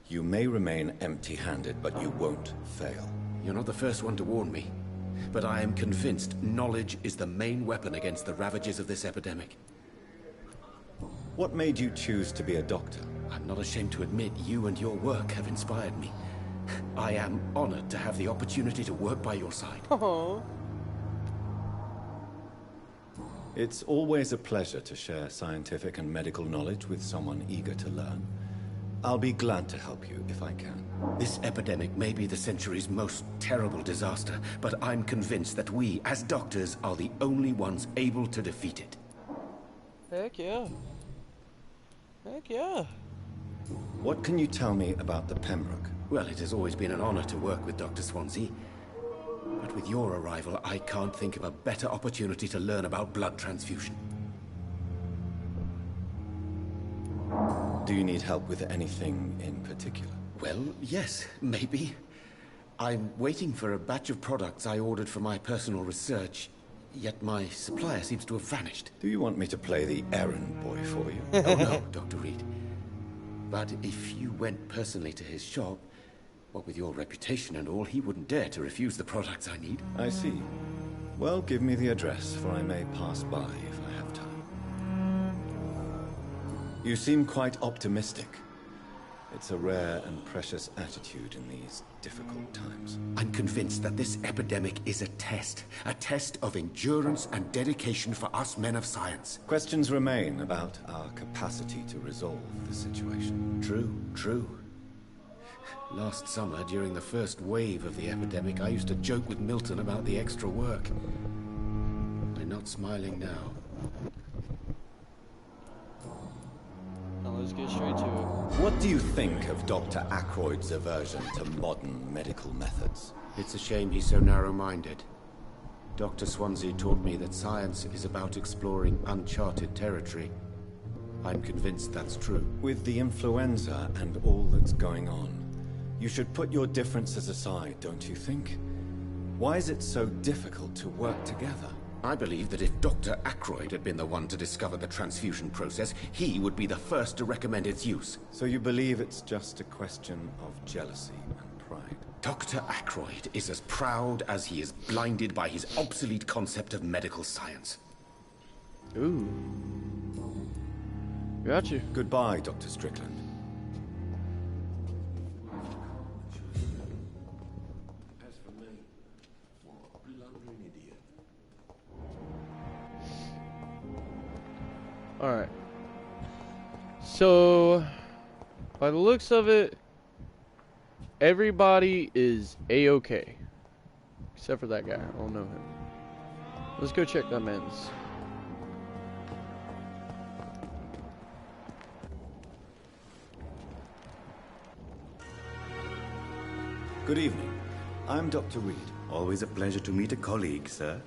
you may remain empty-handed, but you won't fail. You're not the first one to warn me, but I am convinced knowledge is the main weapon against the ravages of this epidemic. What made you choose to be a doctor? I'm not ashamed to admit you and your work have inspired me. I am honored to have the opportunity to work by your side. Oh. It's always a pleasure to share scientific and medical knowledge with someone eager to learn. I'll be glad to help you if I can. This epidemic may be the century's most terrible disaster, but I'm convinced that we, as doctors, are the only ones able to defeat it. Heck yeah. Heck yeah. What can you tell me about the Pembroke? Well, it has always been an honor to work with Dr. Swansea. But with your arrival, I can't think of a better opportunity to learn about blood transfusion. Do you need help with anything in particular? Well, yes, maybe. I'm waiting for a batch of products I ordered for my personal research, yet my supplier seems to have vanished. Do you want me to play the errand boy for you? Oh no, Dr. Reed. But if you went personally to his shop, what with your reputation and all, he wouldn't dare to refuse the products I need. I see. Well, give me the address, for I may pass by if I have time. You seem quite optimistic. It's a rare and precious attitude in these difficult times. I'm convinced that this epidemic is a test of endurance and dedication for us men of science. Questions remain about our capacity to resolve the situation. True. Last summer, during the first wave of the epidemic, I used to joke with Milton about the extra work. I'm not smiling now. Now let's get straight to it. What do you think of Dr. Ackroyd's aversion to modern medical methods? It's a shame he's so narrow-minded. Dr. Swansea taught me that science is about exploring uncharted territory. I'm convinced that's true. With the influenza and all that's going on, you should put your differences aside, don't you think? Why is it so difficult to work together? I believe that if Dr. Ackroyd had been the one to discover the transfusion process, he would be the first to recommend its use. So you believe it's just a question of jealousy and pride? Dr. Ackroyd is as proud as he is blinded by his obsolete concept of medical science. Ooh. Got you. Goodbye, Dr. Strickland. As for me, what a blundering idiot. Alright. So, by the looks of it, everybody is A-okay. Except for that guy. I don't know him. Let's go check that man's. Good evening. I'm Dr. Reed. Always a pleasure to meet a colleague, sir.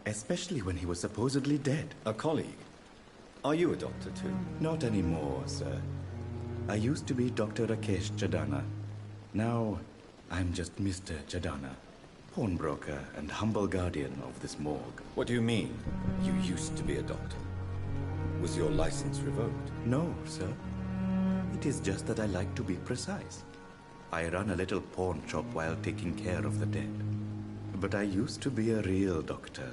Especially when he was supposedly dead. A colleague? Are you a doctor too? Not anymore, sir. I used to be Dr. Rakesh Chadana. Now, I'm just Mr. Chadana, pawnbroker and humble guardian of this morgue. What do you mean, you used to be a doctor? Was your license revoked? No, sir. It is just that I like to be precise. I run a little pawn shop while taking care of the dead. But I used to be a real doctor.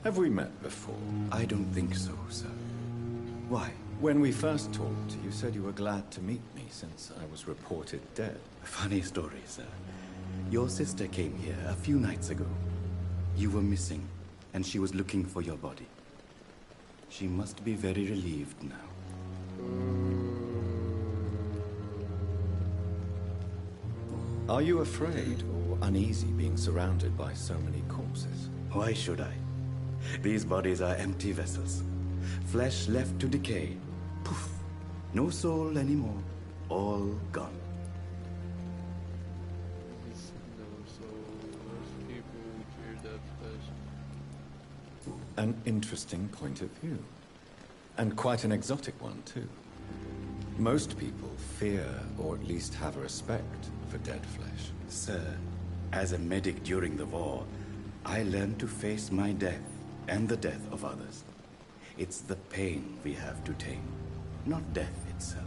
Have we met before? I don't think so, sir. Why? When we first talked, you said you were glad to meet me since I was reported dead. Funny story, sir. Your sister came here a few nights ago. You were missing, and she was looking for your body. She must be very relieved now. Are you afraid or uneasy being surrounded by so many corpses? Why should I? These bodies are empty vessels. Flesh left to decay. Poof. No soul anymore. All gone. An interesting point of view. And quite an exotic one, too. Most people fear, or at least have a respect, for dead flesh. Sir, as a medic during the war, I learned to face my death and the death of others. It's the pain we have to tame, not death itself.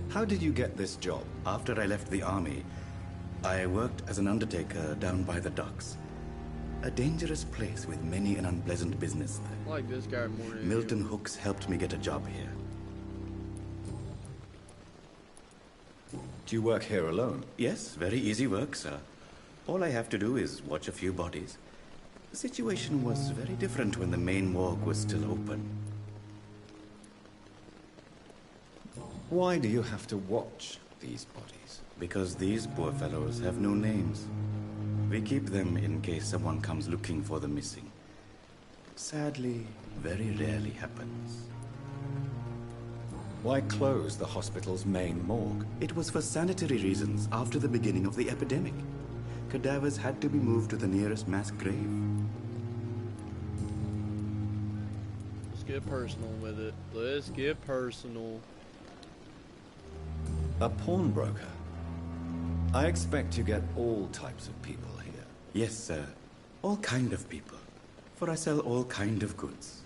How did you get this job? After I left the army, I worked as an undertaker down by the docks. A dangerous place with many an unpleasant business there. I like this guy more than Milton Hooks helped me get a job here. Do you work here alone? Yes, very easy work, sir. All I have to do is watch a few bodies. The situation was very different when the main morgue was still open. Why do you have to watch these bodies? Because these poor fellows have no names. We keep them in case someone comes looking for the missing. Sadly, very rarely happens. Why close the hospital's main morgue? It was for sanitary reasons after the beginning of the epidemic. Cadavers had to be moved to the nearest mass grave. Let's get personal with it. Let's get personal. A pawnbroker? I expect you get all types of people here. Yes, sir. All kind of people. For I sell all kind of goods.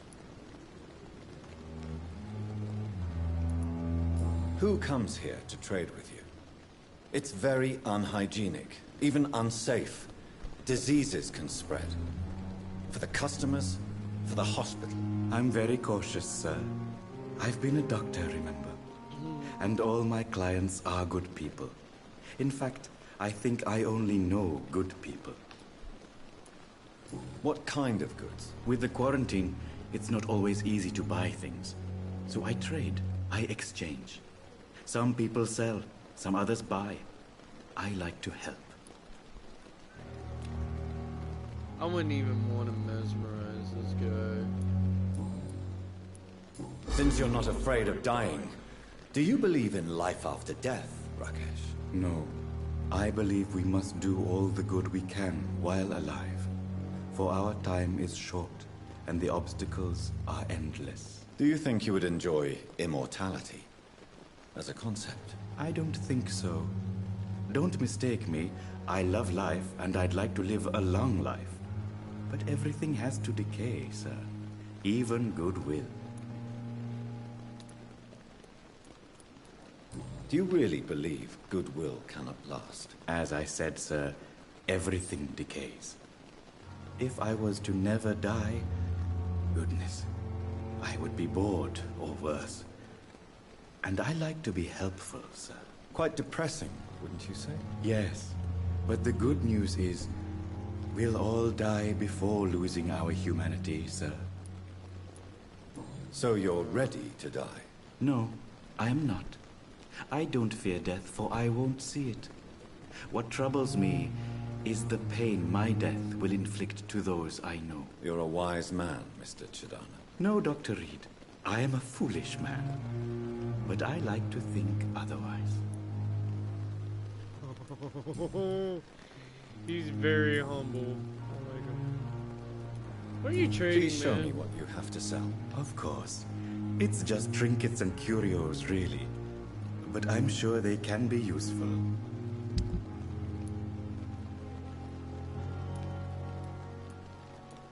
Who comes here to trade with you? It's very unhygienic, even unsafe. Diseases can spread. For the customers, for the hospital. I'm very cautious, sir. I've been a doctor, remember? And all my clients are good people. In fact, I think I only know good people. What kind of goods? With the quarantine, it's not always easy to buy things. So I trade, I exchange. Some people sell, some others buy. I like to help. I wouldn't even want to mesmerize this guy. Since you're not afraid of dying, do you believe in life after death, Rakesh? No. I believe we must do all the good we can while alive. For our time is short, and the obstacles are endless. Do you think you would enjoy immortality as a concept? I don't think so. Don't mistake me. I love life, and I'd like to live a long life. But everything has to decay, sir. Even goodwill. Do you really believe goodwill cannot last? As I said, sir, everything decays. If I was to never die, goodness, I would be bored or worse. And I like to be helpful, sir. Quite depressing, wouldn't you say? Yes, but the good news is, we'll all die before losing our humanity, sir. So you're ready to die? No, I am not. I don't fear death, for I won't see it. What troubles me is the pain my death will inflict to those I know. You're a wise man, Mr. Chidana. No, Dr. Reed. I am a foolish man. But I like to think otherwise. He's very humble. I like him. What are you trading, Please show man? me what you have to sell. Of course. It's just trinkets and curios, really. But I'm sure they can be useful.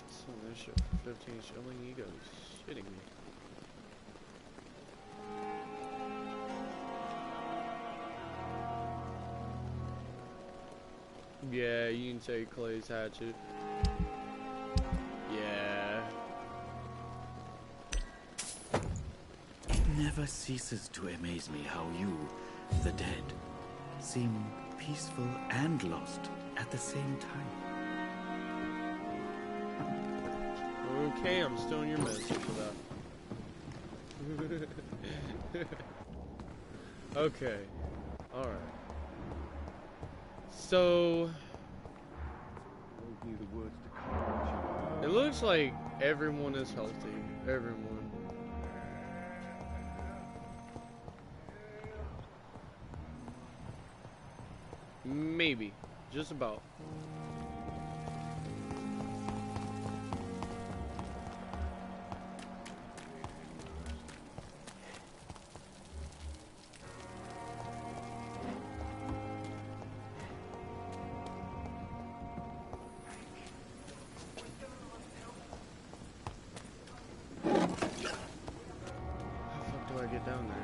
So this shit for 15 shilling, you guys shitting me. Yeah, you can take Clay's hatchet. Yeah. It never ceases to amaze me how you, the dead, seem peaceful and lost at the same time. Okay, I'm still in your message for that. Okay. Alright. So it looks like everyone is healthy. Everyone. Maybe. Just about. Get down there.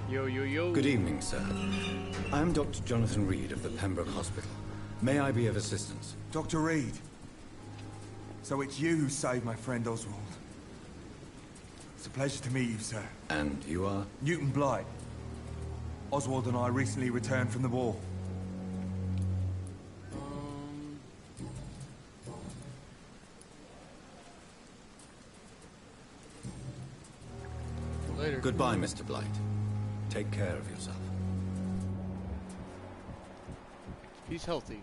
Yo, yo, yo. Good evening, sir. I'm Dr. Jonathan Reed of the Pembroke Hospital. May I be of assistance? Dr. Reed. So it's you who saved my friend Oswald. It's a pleasure to meet you, sir. And you are? Newton Blight. Oswald and I recently returned from the war. Later. Goodbye, Mr. Blight. Take care of yourself. He's healthy.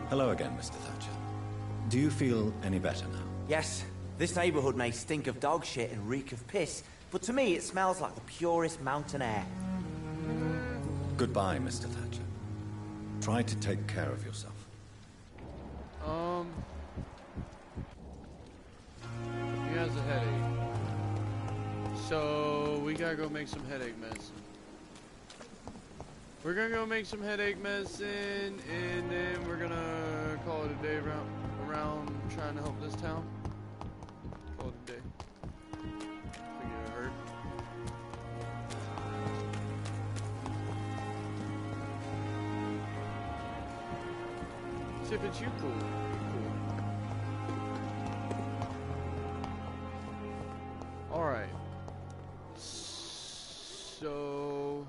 Hello again, Mr. Thatcher. Do you feel any better now? Yes. This neighborhood may stink of dog shit and reek of piss, but to me it smells like the purest mountain air. Goodbye, Mr. Thatcher. Try to take care of yourself. He has a headache. So we gotta go make some headache medicine. We're gonna go make some headache medicine, and then we're gonna call it a day around trying to help this town. Call it a day. Think it hurt. See if it's you, cool. Alright. So...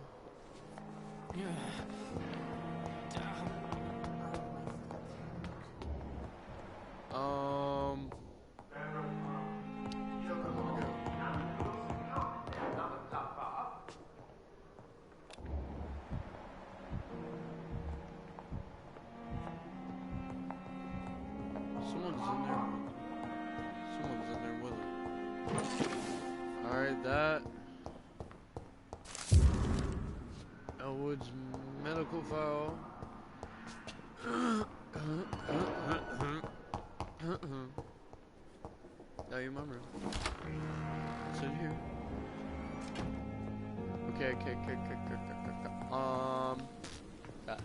in there. Someone's in there with it. Alright, that. Elwood's medical file. Now you remember. It's in here. Okay. That.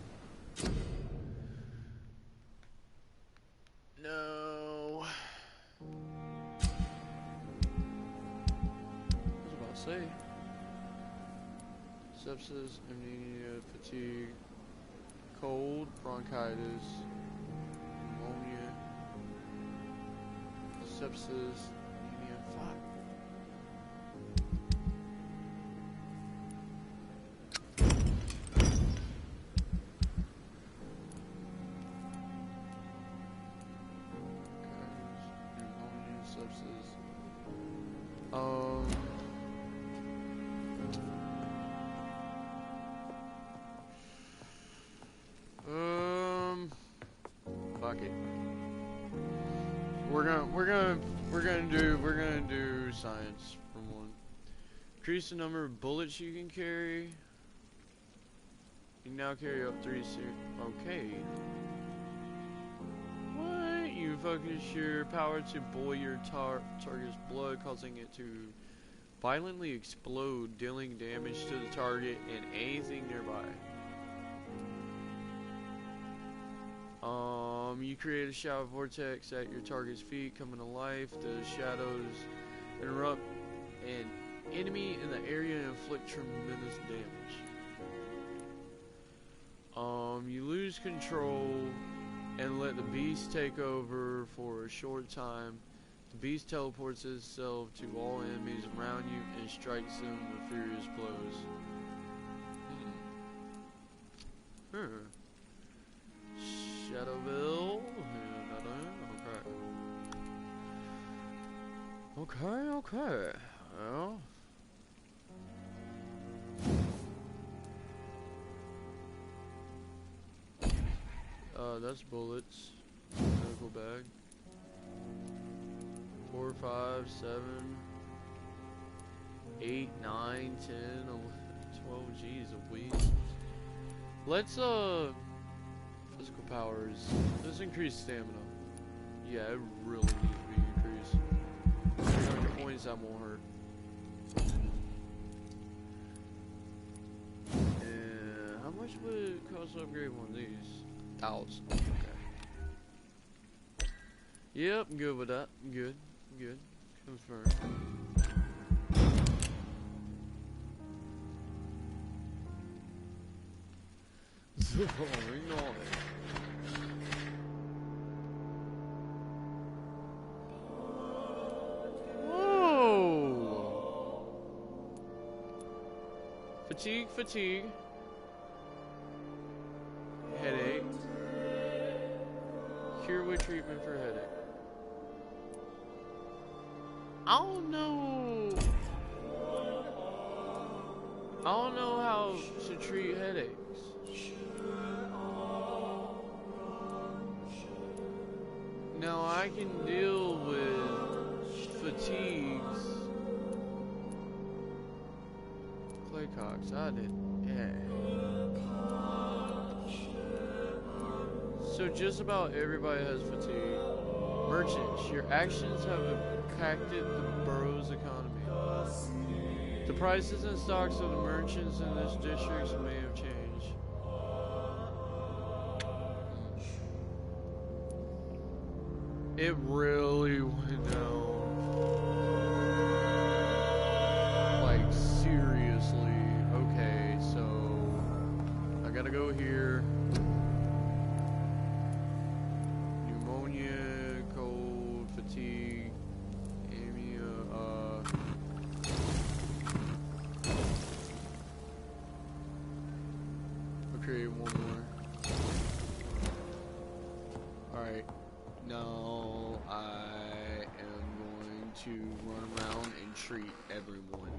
No. I was about to say. Sepsis, anemia, fatigue, cold, bronchitis, pneumonia, sepsis, anemia, fuck. Pneumonia, sepsis. Fuck it. We're gonna do science for one. Increase the number of bullets you can carry. You now carry up 3 okay. What? You focus your power to boil your target's blood, causing it to violently explode, dealing damage to the target and anything nearby. You create a shadow vortex at your target's feet, coming to life. The shadows interrupt an enemy in the area and inflict tremendous damage. You lose control and let the beast take over for a short time. The beast teleports itself to all enemies around you and strikes them with furious blows. Shadowville. Okay. Well. That's bullets. Medical bag. 4, 5, 7, 8, 9, 10, 11, 12. Jeez, a week. Let's physical powers. Let's increase stamina. Yeah, it really needs to be increased. 300 points, that won't hurt. And how much would it cost to upgrade one of these? 1,000. Okay. Yep, I'm good with that. Good. Confirmed. Whoa! Fatigue. Headache. Cure with treatment for headache. I don't know how to treat headaches. Now I can deal with fatigues. Claycox, I did. Yeah. So just about everybody has fatigue. Merchants, your actions have impacted the borough's economy. The prices and stocks of the merchants in this district may have changed. It really went down. Like, seriously. Okay, so I gotta go here. Pneumonia, cold, fatigue, anemia, I'll create one more. Alright. Now I am going to run around and treat everyone.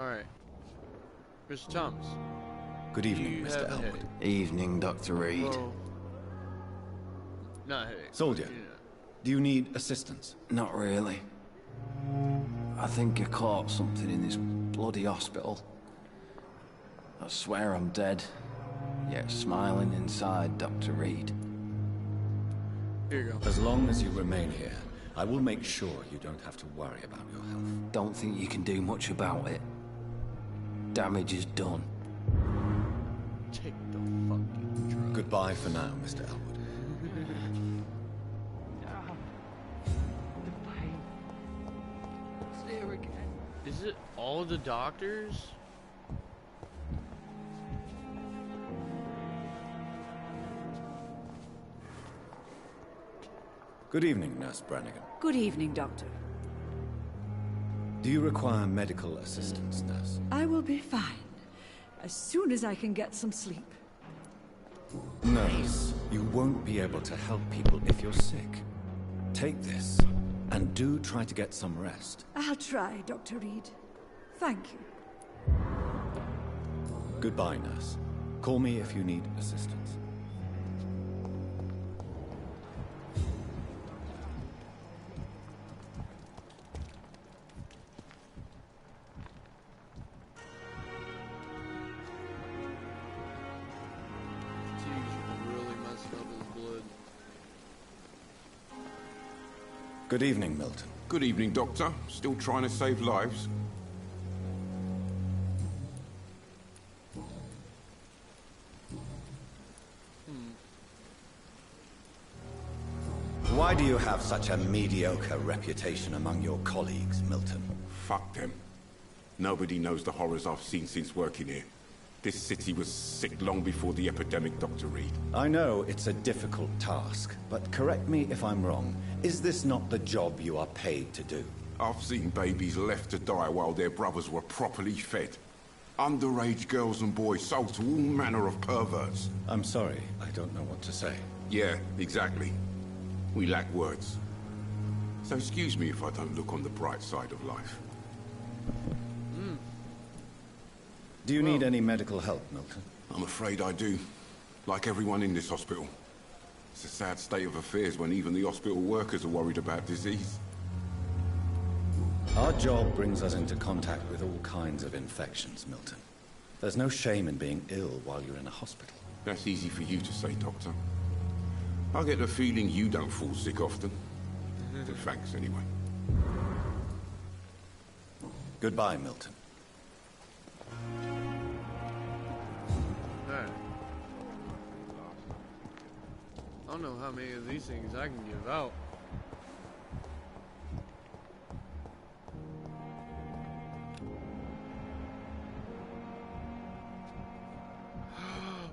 Alright. Mr. Thomas. Good evening, Mr. Elwood. Evening, Dr. Reed. Well, not headache. Soldier, do you need assistance? Not really. I think I caught something in this bloody hospital. I swear I'm dead, yet smiling inside, Dr. Reed. Here you go. As long as you remain here, I will make sure you don't have to worry about your health. Don't think you can do much about it. Damage is done. Take the fucking drug. Goodbye for now, Mr. Elwood. Is it all the doctors? Good evening, Nurse Brannigan. Good evening, Doctor. Do you require medical assistance, Nurse? I will be fine. As soon as I can get some sleep. Nurse, you won't be able to help people if you're sick. Take this, and do try to get some rest. I'll try, Dr. Reed. Thank you. Goodbye, Nurse. Call me if you need assistance. Good evening, Milton. Good evening, Doctor. Still trying to save lives? Why do you have such a mediocre reputation among your colleagues, Milton? Fuck them. Nobody knows the horrors I've seen since working here. This city was sick long before the epidemic, Dr. Reed. I know it's a difficult task, but correct me if I'm wrong. Is this not the job you are paid to do? I've seen babies left to die while their brothers were properly fed. Underage girls and boys sold to all manner of perverts. I'm sorry, I don't know what to say. Yeah, exactly. We lack words. So excuse me if I don't look on the bright side of life. Do you need any medical help, Milton? I'm afraid I do. Like everyone in this hospital. It's a sad state of affairs when even the hospital workers are worried about disease. Our job brings us into contact with all kinds of infections, Milton. There's no shame in being ill while you're in a hospital. That's easy for you to say, Doctor. I get the feeling you don't fall sick often. But thanks, anyway. Goodbye, Milton. Alright. I don't know how many of these things I can give out.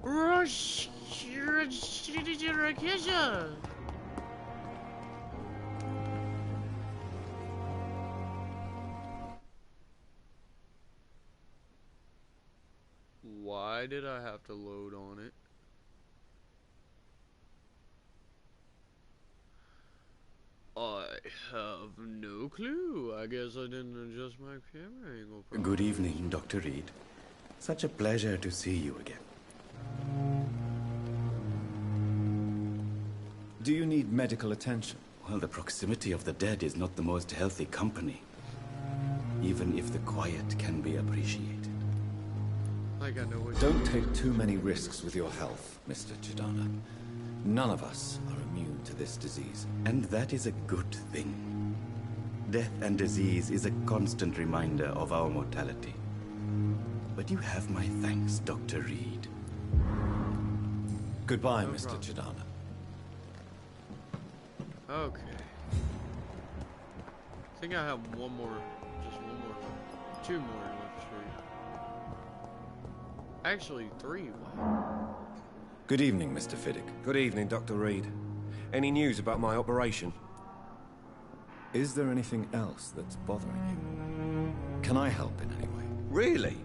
Rush! Why did I have to load on it? I have no clue. I guess I didn't adjust my camera angle properly. Good evening, Dr. Reed. Such a pleasure to see you again. Do you need medical attention? Well, the proximity of the dead is not the most healthy company. Even if the quiet can be appreciated. Like I know what. Don't take too many risks with your health, Mr. Chidana. None of us are immune to this disease. And that is a good thing. Death and disease is a constant reminder of our mortality. But you have my thanks, Dr. Reed. Goodbye, Mr. Chidana. Okay. I think I have one more, just one more, two more left stream. Actually, three. Wow. Good evening, Mr. Fiddick. Good evening, Dr. Reed. Any news about my operation? Is there anything else that's bothering you? Can I help in any way? Really?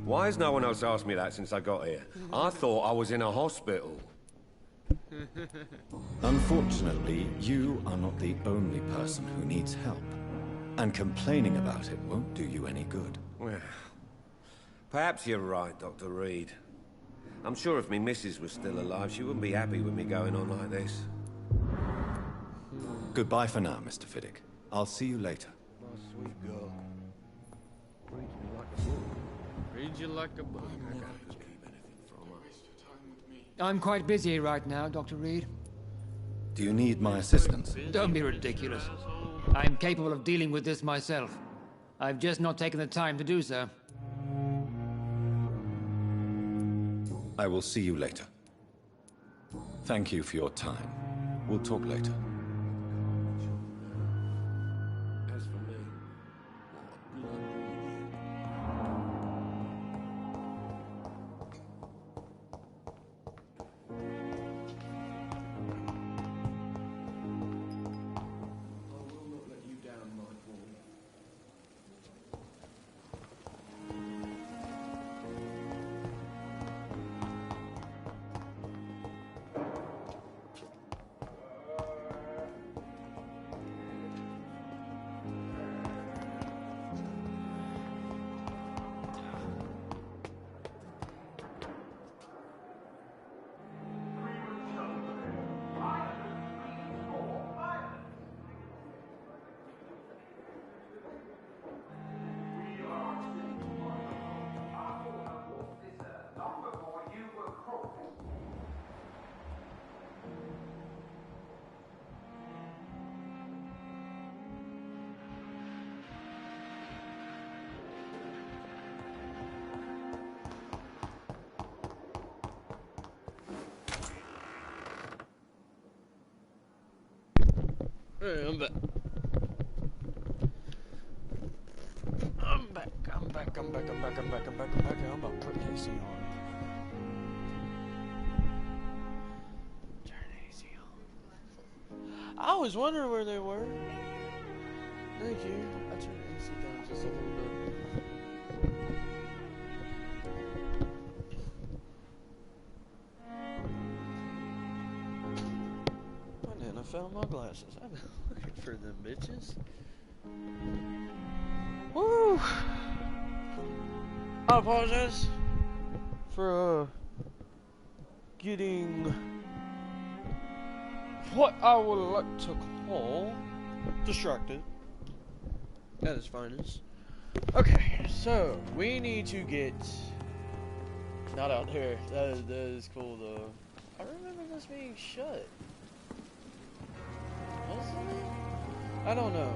Why has no one else asked me that since I got here? I thought I was in a hospital. Unfortunately, you are not the only person who needs help. And complaining about it won't do you any good. Well, Perhaps you're right, Dr. Reed. I'm sure if me missus was still alive, she wouldn't be happy with me going on like this. Goodbye for now, Mr. Fiddick. I'll see you later. My sweet girl. Read you like a book. Read you like a book. I gotta keep anything from her. I'm quite busy right now, Dr. Reed. Do you need my assistance? Don't be ridiculous. I'm capable of dealing with this myself. I've just not taken the time to do so. I will see you later. Thank you for your time. We'll talk later. As for me, Hey, I'm back. I'm back. I'm about to put AC on. Turn AC on. I was wondering where they were. Thank you. I turned AC down just a little bit. I found my glasses. I've been looking for them bitches. Woo! I apologize for getting what I would like to call distracted at its finest. Okay, so we need to get not out there. That is cool though. I remember this being shut. I don't know,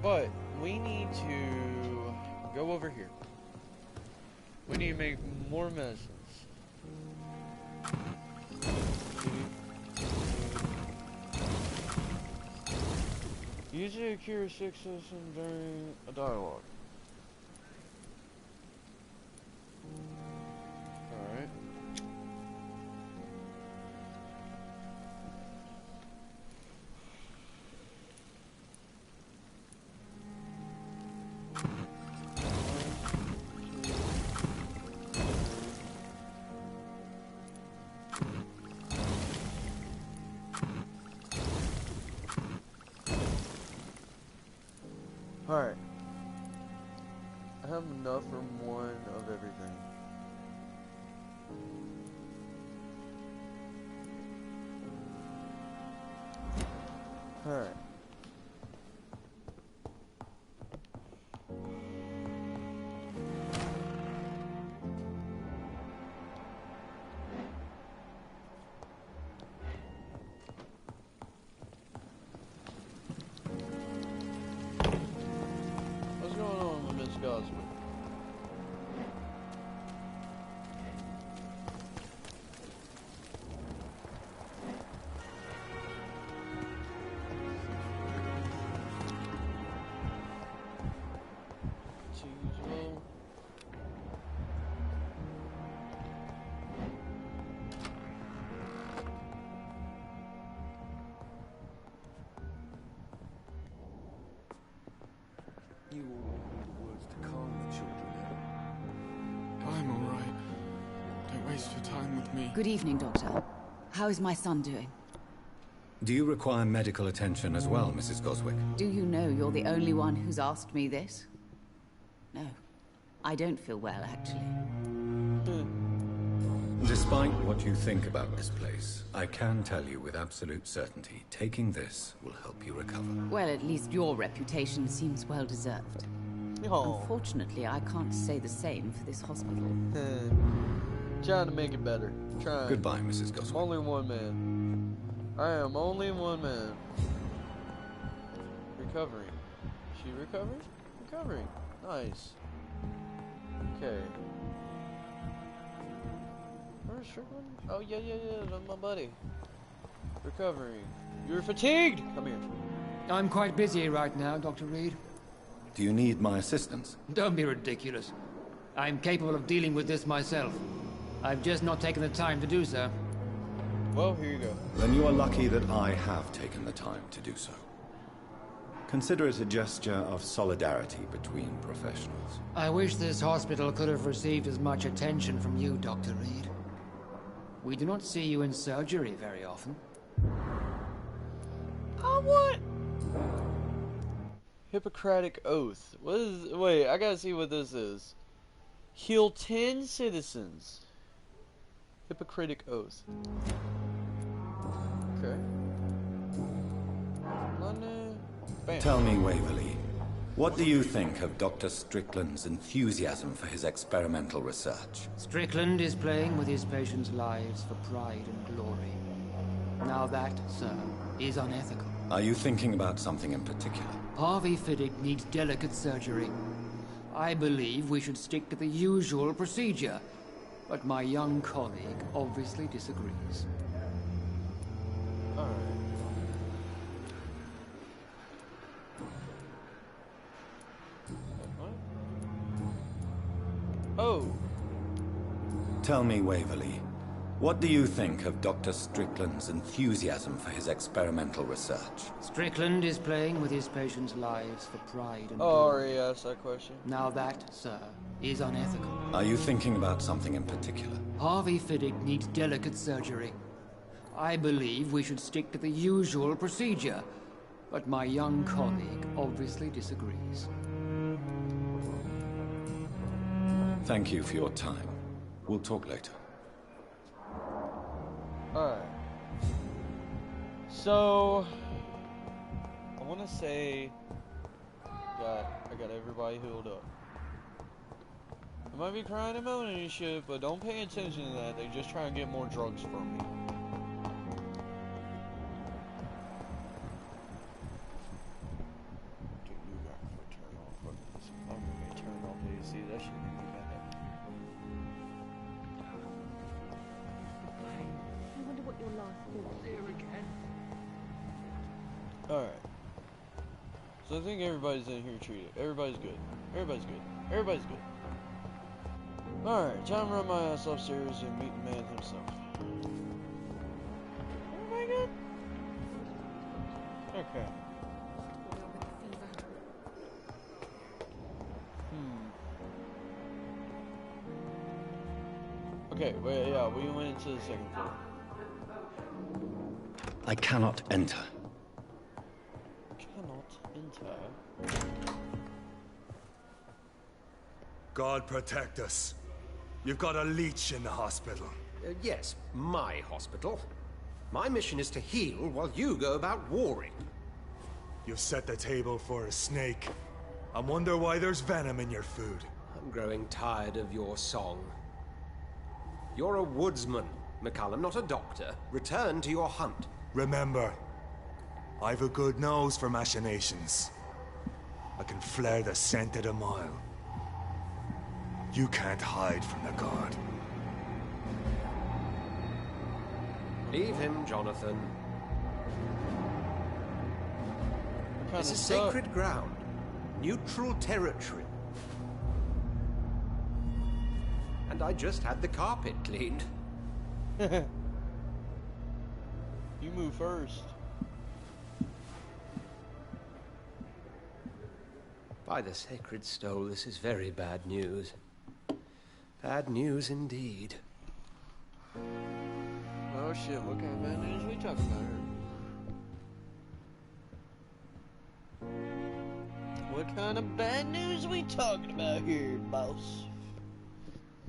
but we need to go over here. We need to make more medicines. Use it to cure sick citizen during a dialogue. Alright. Alright. I have enough for one of everything. Alright. What's going on with Miss Gosby? You all want the words to calm the children down. I'm all right. Don't waste your time with me. Good evening, Doctor. How is my son doing? Do you require medical attention as well, Mrs. Goswick? Do you know you're the only one who's asked me this? No. I don't feel well, actually. Despite what you think about this place, I can tell you with absolute certainty, taking this will help you recover. Well, at least your reputation seems well deserved. Oh. Unfortunately, I can't say the same for this hospital. Trying to make it better. Trying. Goodbye, Mrs. Goswell. I'm only one man. I am only one man. Recovering. She recovering? Recovering. Nice. Okay. Where's Strickland? Oh, yeah, that's my buddy. Recovering. You're fatigued! Come here. I'm quite busy right now, Dr. Reed. Do you need my assistance? Don't be ridiculous. I'm capable of dealing with this myself. I've just not taken the time to do so. Well, here you go. Then you are lucky that I have taken the time to do so. Consider it a gesture of solidarity between professionals. I wish this hospital could have received as much attention from you, Dr. Reed. We do not see you in surgery very often. Oh, what? Hippocratic Oath. What is... Wait, I gotta see what this is. Heal 10 citizens. Hippocratic Oath. Okay. Bam. Tell me, Waverly, what do you think of Dr. Strickland's enthusiasm for his experimental research? Strickland is playing with his patients' lives for pride and glory. Now that, sir, is unethical. Are you thinking about something in particular? Harvey Fiddick needs delicate surgery. I believe we should stick to the usual procedure, but my young colleague obviously disagrees. Alright. Oh. Tell me, Waverly, what do you think of Dr. Strickland's enthusiasm for his experimental research? Strickland is playing with his patients' lives for pride and Oh, already asked that question. Now that, sir, is unethical. Are you thinking about something in particular? Harvey Fiddick needs delicate surgery. I believe we should stick to the usual procedure, but my young colleague obviously disagrees. Thank you for your time. We'll talk later. Alright. So... I want to say... I got everybody healed up. I might be crying and moaning and shit, but don't pay attention to that. They just try and get more drugs from me. Alright. So I think everybody's in here treated. Everybody's good. Everybody's good. Everybody's good. Alright, time to run my ass upstairs and meet the man himself. Everybody good? Okay. Okay, wait, yeah, we went into the second floor. I cannot enter. God protect us. You've got a leech in the hospital. Yes, my hospital. My mission is to heal while you go about warring. You've set the table for a snake. I wonder why there's venom in your food. I'm growing tired of your song. You're a woodsman, McCallum, not a doctor. Return to your hunt. Remember, I've a good nose for machinations. I can flare the scent at a mile. You can't hide from the god. Leave him, Jonathan. This is stuff? sacred ground. Neutral territory. And I just had the carpet cleaned. You move first. By the sacred stole, this is very bad news. Bad news indeed. Oh shit, what kind of bad news are we talking about here? What kind of bad news we talking about here, boss?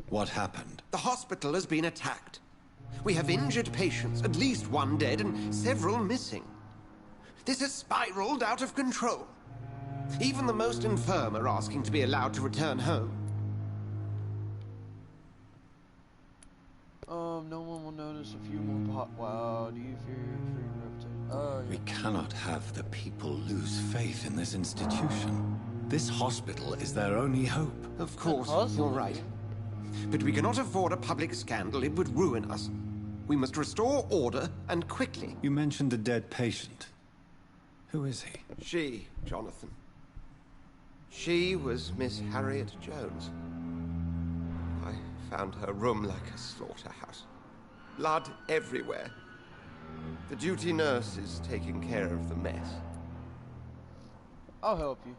What happened? The hospital has been attacked. We have injured patients, at least one dead and several missing. This has spiraled out of control. Even the most infirm are asking to be allowed to return home. No one will notice a few more pot. Wow, do you fear your We cannot have the people lose faith in this institution. This hospital is their only hope. Of course, you're right. But we cannot afford a public scandal. It would ruin us. We must restore order, and quickly. You mentioned a dead patient. Who is he? She, Jonathan. She was Miss Harriet Jones. I found her room like a slaughterhouse. Blood everywhere. The duty nurse is taking care of the mess. I'll help you.